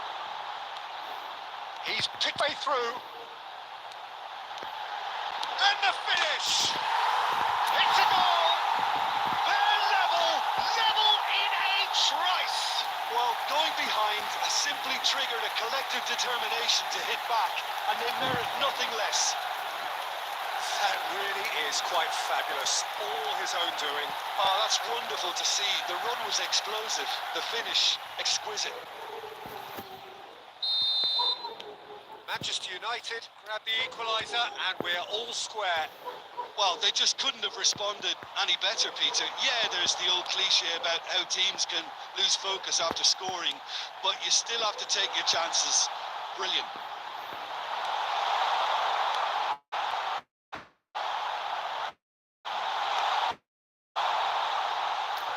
He's picked way through. And the finish! It's a goal! They're level in a trice! Well, going behind has simply triggered a collective determination to hit back, and they merit nothing less. That really is quite fabulous. All his own doing. Oh, that's wonderful to see. The run was explosive, the finish exquisite. Manchester United grab the equaliser and we're all square. Well, they just couldn't have responded any better, Peter. Yeah, there's the old cliche about how teams can lose focus after scoring, but you still have to take your chances. Brilliant.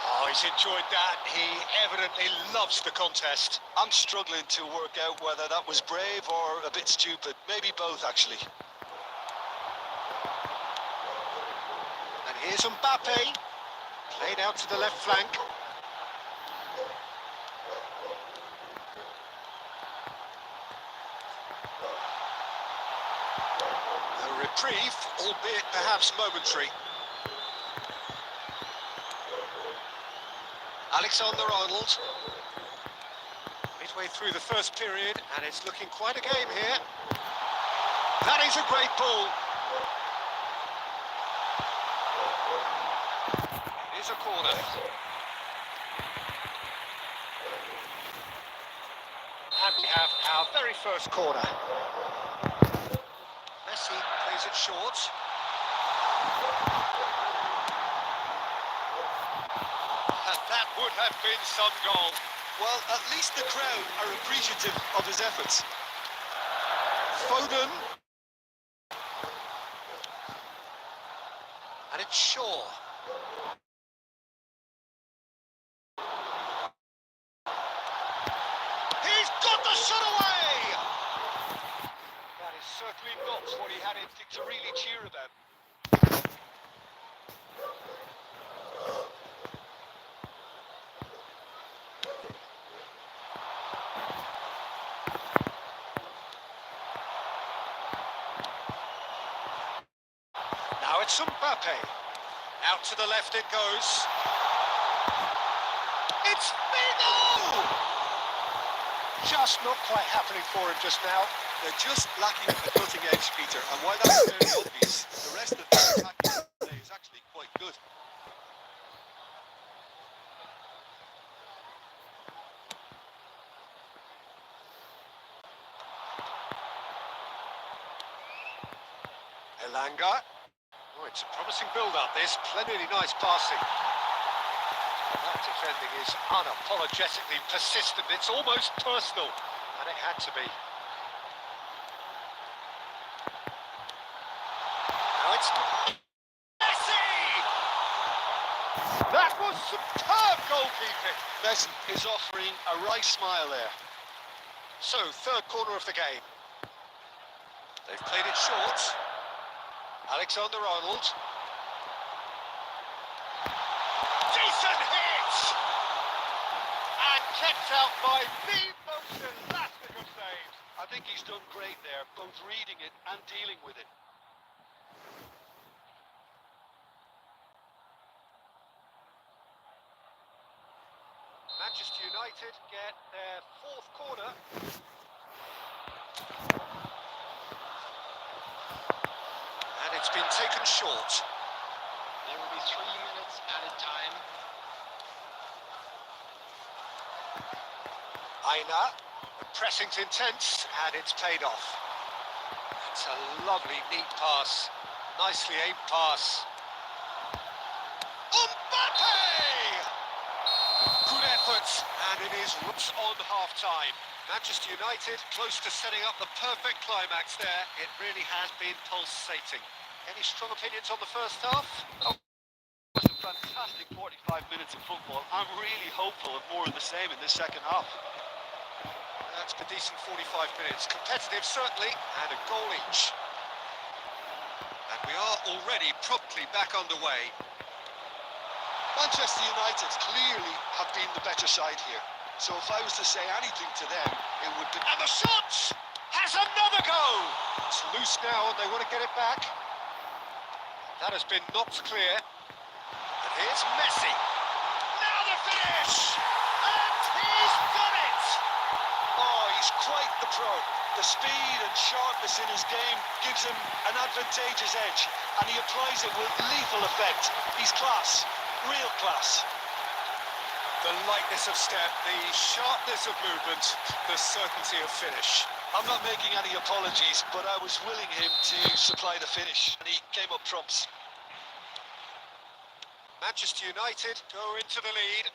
Oh, he's enjoyed that. He evidently loves the contest. I'm struggling to work out whether that was brave or a bit stupid. Maybe both, actually. And here's Mbappe, played out to the left flank. A reprieve, albeit perhaps momentary. Alexander-Arnold, midway through the first period, and it's looking quite a game here. That is a great ball. It is a corner. And we have our very first corner. Messi plays it short. That would have been some goal. Well, at least the crowd are appreciative of his efforts. Foden. And it's Shaw. certainly not what he had anything to really cheer about. Now it's Mbappe. Out to the left it goes. It's Figo! Just not quite happening for him just now. They're just lacking the cutting edge, Peter, and while that's fairly obvious, the rest of their attacking play is actually quite good. Elanga. Oh, it's a promising build-up, this. Plenty nice passing. That defending is unapologetically persistent. It's almost personal, and it had to be. Now it's Messi! That was superb goalkeeping. Messi is offering a wry smile there. So, third corner of the game. They've played it short. Alexander-Arnold. Decent hit! And kept out by the most elastic of saves. I think he's done great there, both reading it and dealing with it. Manchester United get their fourth corner. And it's been taken short. There will be 3 minutes added time. Aina, the pressing's intense, and it's paid off. It's a lovely, neat pass. Nicely aimed pass. Mbappe! Good effort, and it is roots on half-time. Manchester United close to setting up the perfect climax there. It really has been pulsating. Any strong opinions on the first half? Oh, it was a fantastic 45 minutes of football. I'm really hopeful of more of the same in this second half. That's a decent 45 minutes. Competitive, certainly, and a goal each. And we are already promptly back underway. Manchester United clearly have been the better side here. So if I was to say anything to them, it would be... And the shot has another go! It's loose now and they want to get it back. That has been knocked clear. And here's Messi. Now the finish! And he's done it! Oh, he's quite the pro. The speed and sharpness in his game gives him an advantageous edge, and he applies it with lethal effect. He's class, real class. The lightness of step, the sharpness of movement, the certainty of finish. I'm not making any apologies, but I was willing him to supply the finish, and he came up trumps. Manchester United go into the lead.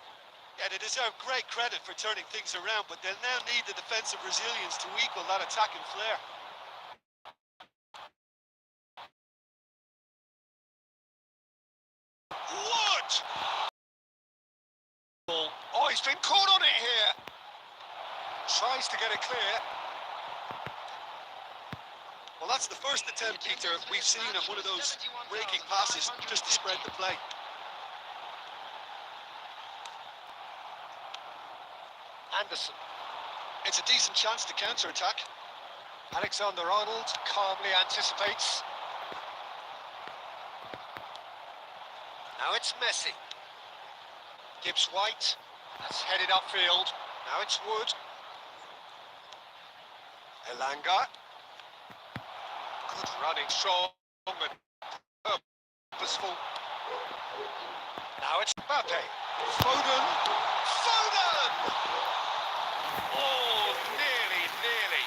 Yeah, they deserve great credit for turning things around, but they'll now need the defensive resilience to equal that attacking flair. Wood! Oh, he's been caught on it here. Tries to get it clear. Well, that's the first attempt, Peter, we've seen at one of those breaking passes just to spread the play. Anderson. It's a decent chance to counter-attack. Alexander-Arnold calmly anticipates. Now it's Messi. Gibbs White. That's headed upfield. Now it's Wood. Elanga. Good running, strong and purposeful. Now it's Mbappe. Foden. Foden! Oh, nearly.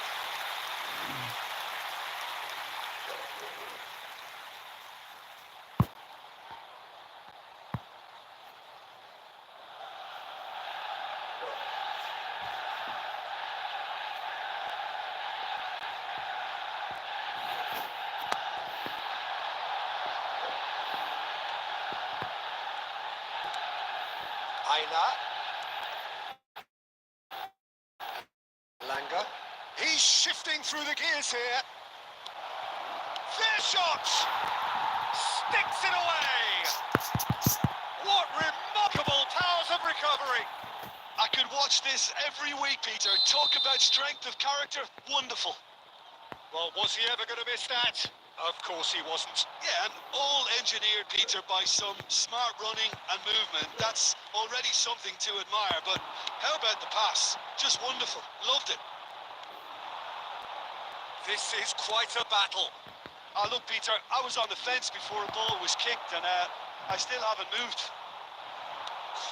Aina. Langa. He's shifting through the gears here. shot! Sticks it away! What remarkable powers of recovery! I could watch this every week, Peter. Talk about strength of character. Wonderful. Well, was he ever going to miss that? Of course he wasn't. Yeah, and all engineered, Peter, by some smart running and movement. That's already something to admire, but how about the pass? Just wonderful. Loved it. This is quite a battle. Look, Peter, I was on the fence before a ball was kicked, and I still haven't moved.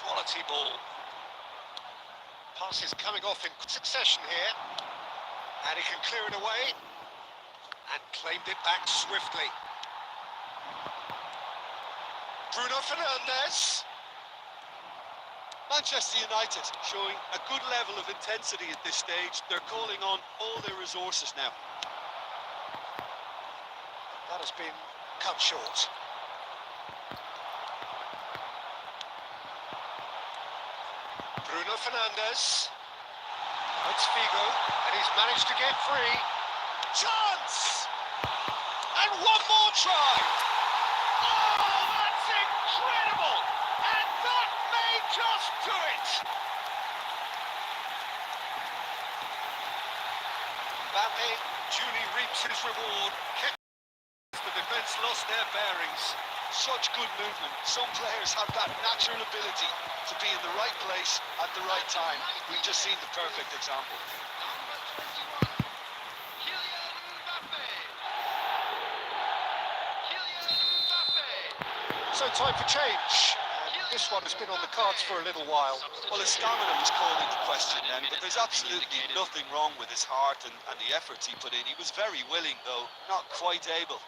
Quality ball. Passes coming off in succession here. And he can clear it away. And claimed it back swiftly. Bruno Fernandes. Manchester United showing a good level of intensity at this stage. They're calling on all their resources now. That has been cut short. Bruno Fernandes. It's Figo, and he's managed to get free. Chance! And one more try! Oh, that's incredible! And that may just do it! Mbappe duly reaps his reward. The defence lost their bearings. Such good movement. Some players have that natural ability to be in the right place at the right time. We've just seen the perfect example. Number 21, Kylian Mbappe. Kylian Mbappe. So time for change. And this one has been on the cards for a little while. Well, his stamina was called into question then, but there's absolutely nothing wrong with his heart and the efforts he put in. He was very willing, though not quite able.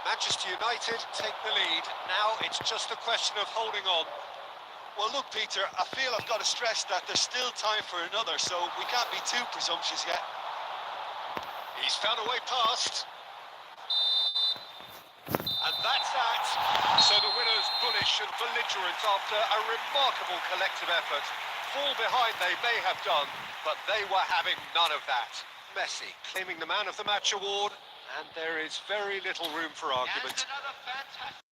Manchester United take the lead. Now it's just a question of holding on. Well, look, Peter, I feel I've got to stress that there's still time for another, so we can't be too presumptuous yet. He's found a way past. And that's that. So the winners bullish and belligerent after a remarkable collective effort. Fall behind they may have done, but they were having none of that. Messi claiming the Man of the Match award, and there is very little room for argument. And another fantastic.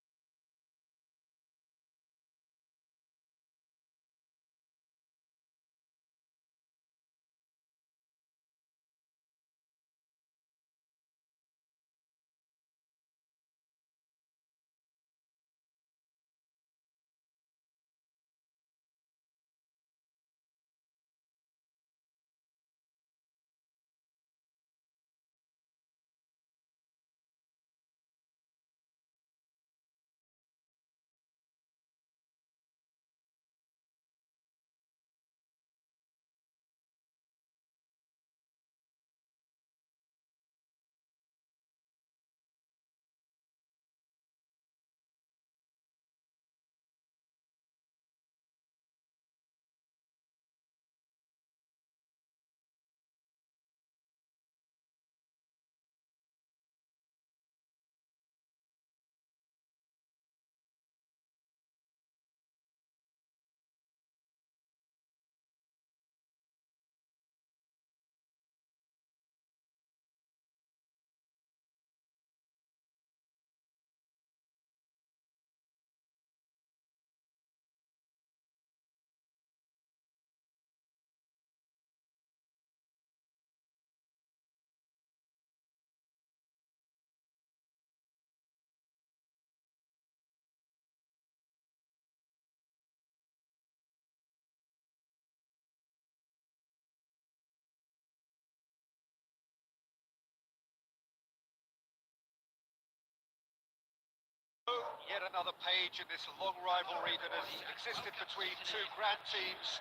Yet another page in this long rivalry that has existed between two grand teams.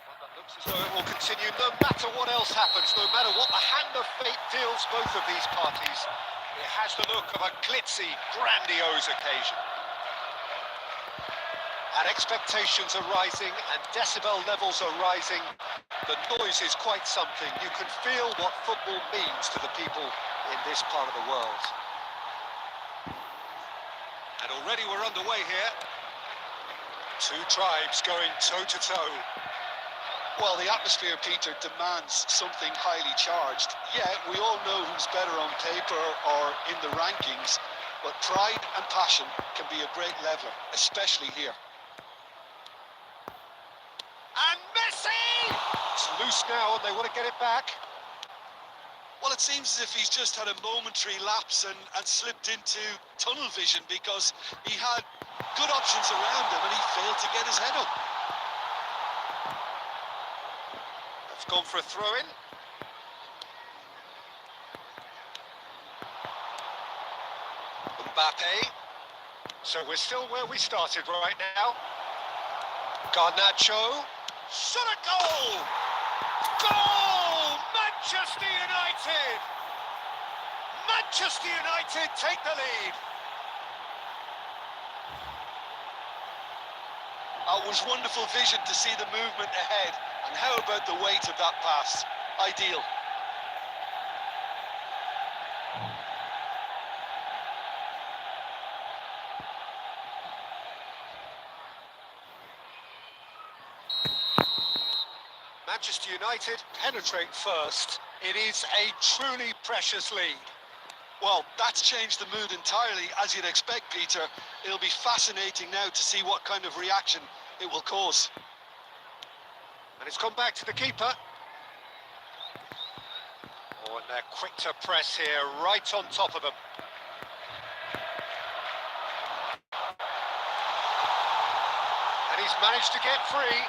One that looks as though it will continue no matter what else happens, no matter what the hand of fate deals both of these parties. It has the look of a glitzy, grandiose occasion. And expectations are rising and decibel levels are rising. The noise is quite something. You can feel what football means to the people in this part of the world. And already we're underway here. Two tribes going toe-to-toe. Well, the atmosphere, Peter, demands something highly charged. Yeah, we all know who's better on paper or in the rankings, but pride and passion can be a great leveler, especially here. And Messi! It's loose now and they want to get it back. Well, it seems as if he's just had a momentary lapse and slipped into tunnel vision because he had good options around him and he failed to get his head up. They've gone for a throw-in. Mbappe. So we're still where we started right now. Garnacho. Shot a goal! Goal! Manchester United! Manchester United take the lead. It was wonderful vision to see the movement ahead. And how about the weight of that pass? Ideal. Manchester United penetrate first. It is a truly precious lead. Well, that's changed the mood entirely, as you'd expect, Peter. It'll be fascinating now to see what kind of reaction it will cause. And it's gone back to the keeper. Oh, and they're quick to press here, right on top of them. And he's managed to get free.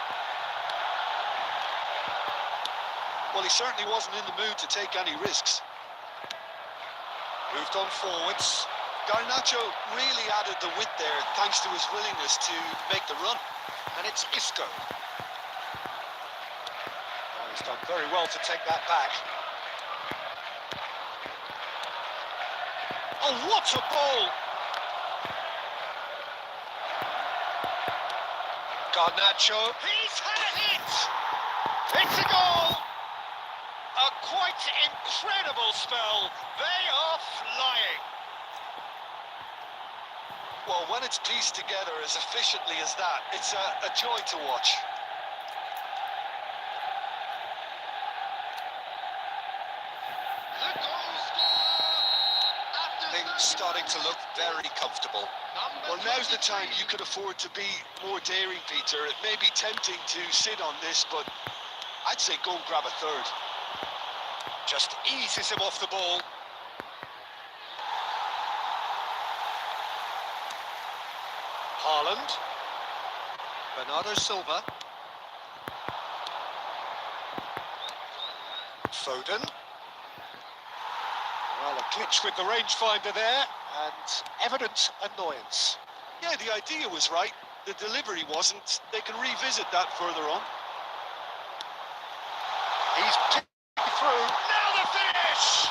Well, he certainly wasn't in the mood to take any risks. Moved on forwards. Garnacho really added the width there thanks to his willingness to make the run. And it's Isco. Oh, he's done very well to take that back. Oh, what a ball! Garnacho. He's had a hit! It's a goal! A quite incredible spell. They are flying. Well, when it's pieced together as efficiently as that, it's a joy to watch. The goal scorer after Things starting to look very comfortable. number Well, now's the time 23. you could afford to be more daring, Peter. It may be tempting to sit on this, but I'd say go and grab a third. Just eases him off the ball. Haaland. Bernardo Silva. Foden. Well, a glitch with the rangefinder there, and evident annoyance. Yeah, the idea was right. The delivery wasn't. They can revisit that further on. He's picked through. Now the finish!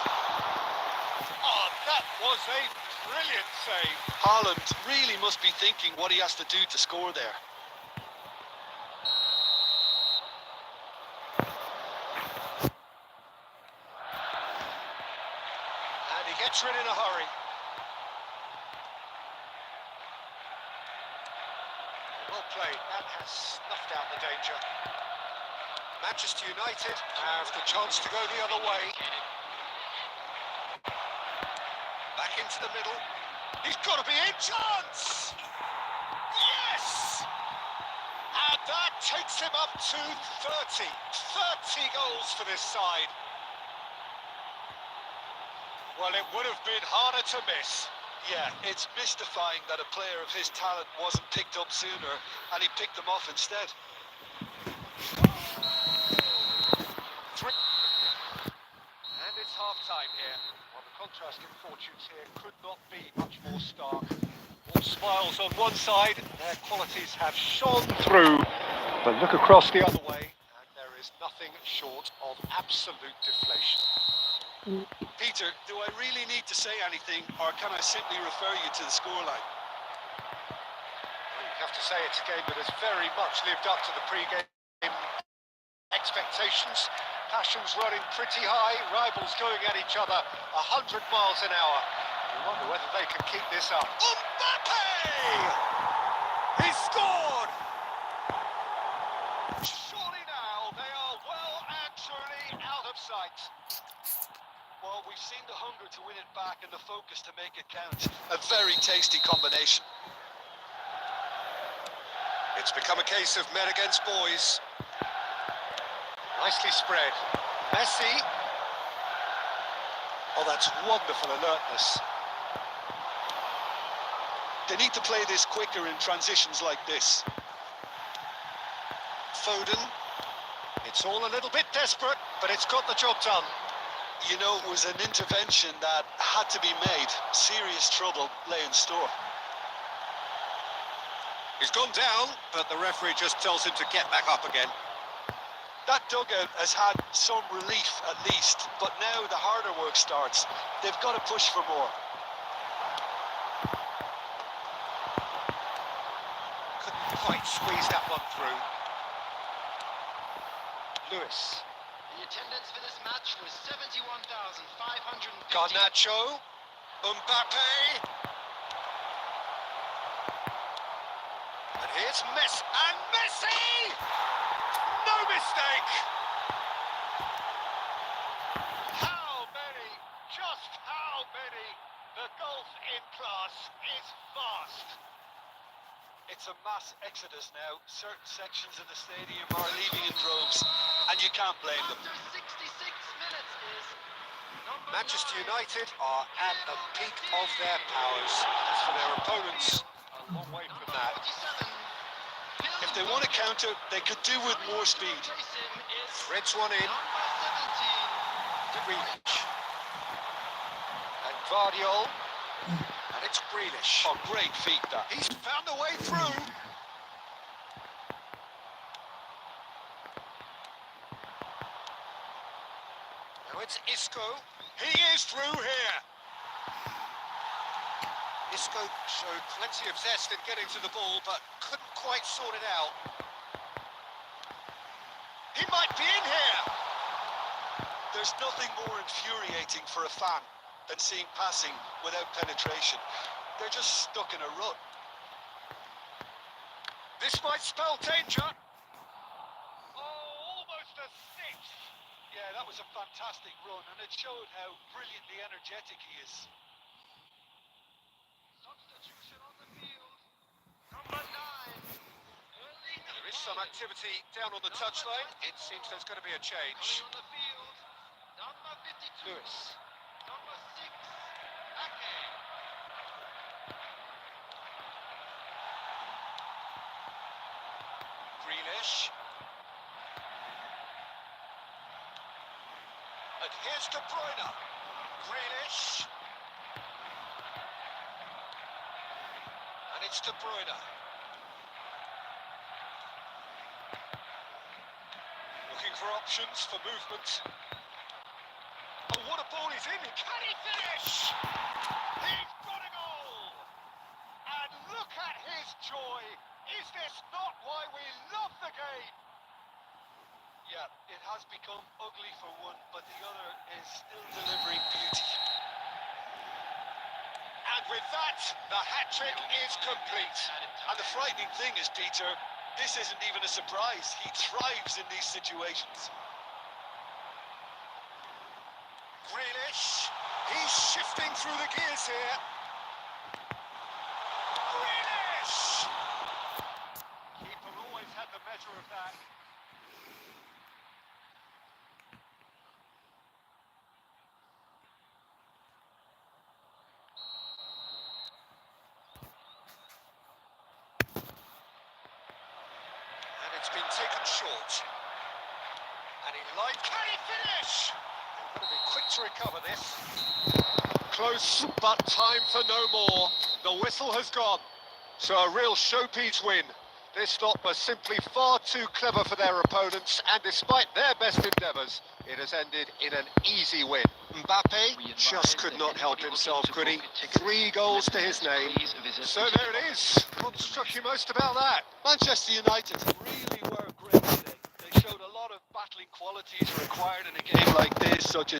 Oh, that was a brilliant save. Haaland really must be thinking what he has to do to score there. And he gets rid in a hurry. Well played. That has snuffed out the danger. Manchester United have the chance to go the other way. Back into the middle. He's got to be in. Chance! Yes! And that takes him up to 30. 30 goals for this side. Well, it would have been harder to miss. Yeah, it's mystifying that a player of his talent wasn't picked up sooner and he picked them off instead. And it's half-time here. Well, the contrasting fortunes here could not be much more stark. All smiles on one side, their qualities have shone through. But look across the other way, and there is nothing short of absolute deflation. Peter, do I really need to say anything or can I simply refer you to the scoreline? Well, you have to say it's a game that has very much lived up to the pre-game expectations. Passions running pretty high, rivals going at each other 100 miles an hour. You wonder whether they can keep this up. Mbappe! He scored! Surely now they right. Well, we've seen the hunger to win it back and the focus to make it count. A very tasty combination. It's become a case of men against boys. Nicely spread. Messi. Oh, that's wonderful alertness. They need to play this quicker in transitions like this. Foden. It's all a little bit desperate, but it's got the job done. You know, it was an intervention that had to be made. Serious trouble lay in store. He's gone down, but the referee just tells him to get back up again. That dugout has had some relief at least, but now the harder work starts. They've got to push for more. Couldn't quite squeeze that one through. Lewis. The attendance for this match was 71,550. Garnacho. Mbappe. And here's Messi! No mistake! How many? Just how many? The golf in class is vast. It's a mass exodus now. Certain sections of the stadium are leaving in droves, and you can't blame them. After 66 minutes is number Manchester 9. United are at the peak of their powers. As for their opponents, a long way from that. If they want to counter, they could do with more speed. Threads one in. Grealish. And Guardiol. And it's Grealish. Oh, great feat that. He's found a way through. Now it's Isco. He is through here. Isco showed plenty of zest in getting to the ball, but couldn't quite sort it out. He might be in here. There's nothing more infuriating for a fan than seeing passing without penetration. They're just stuck in a rut. This might spell danger. Oh, almost a six. Yeah, that was a fantastic run, and it showed how brilliantly energetic he is. Substitution on the field. Number 9. There is some activity down on the touchline. It seems there's going to be a change. On the field. Number 52. Lewis. Number 6. Ake. Grealish. And here's De Bruyne. Grealish. And it's De Bruyne. Looking for options for movement. Oh, what a ball he's in. Can he finish? He's got a goal. And look at his joy. Is this not why we love the game? Yeah, it has become ugly for one, but the other is still delivering beauty. And with that, the hat-trick is complete. And the frightening thing is, Peter, this isn't even a surprise. He thrives in these situations. Grealish, he's shifting through the gears here. Grealish! Keeper always had the measure of that. And it's been taken short. And he lied. Can he finish? Got to be quick to recover this. Close, but time for no more. The whistle has gone. So a real showpiece win. This lot was simply far too clever for their opponents, and despite their best endeavours, it has ended in an easy win. Mbappe just could not help himself, could he? 3 goals to his name. So there it is. What struck you most about that? Manchester United really were great today. They showed a lot of battling qualities required in a game like this, such as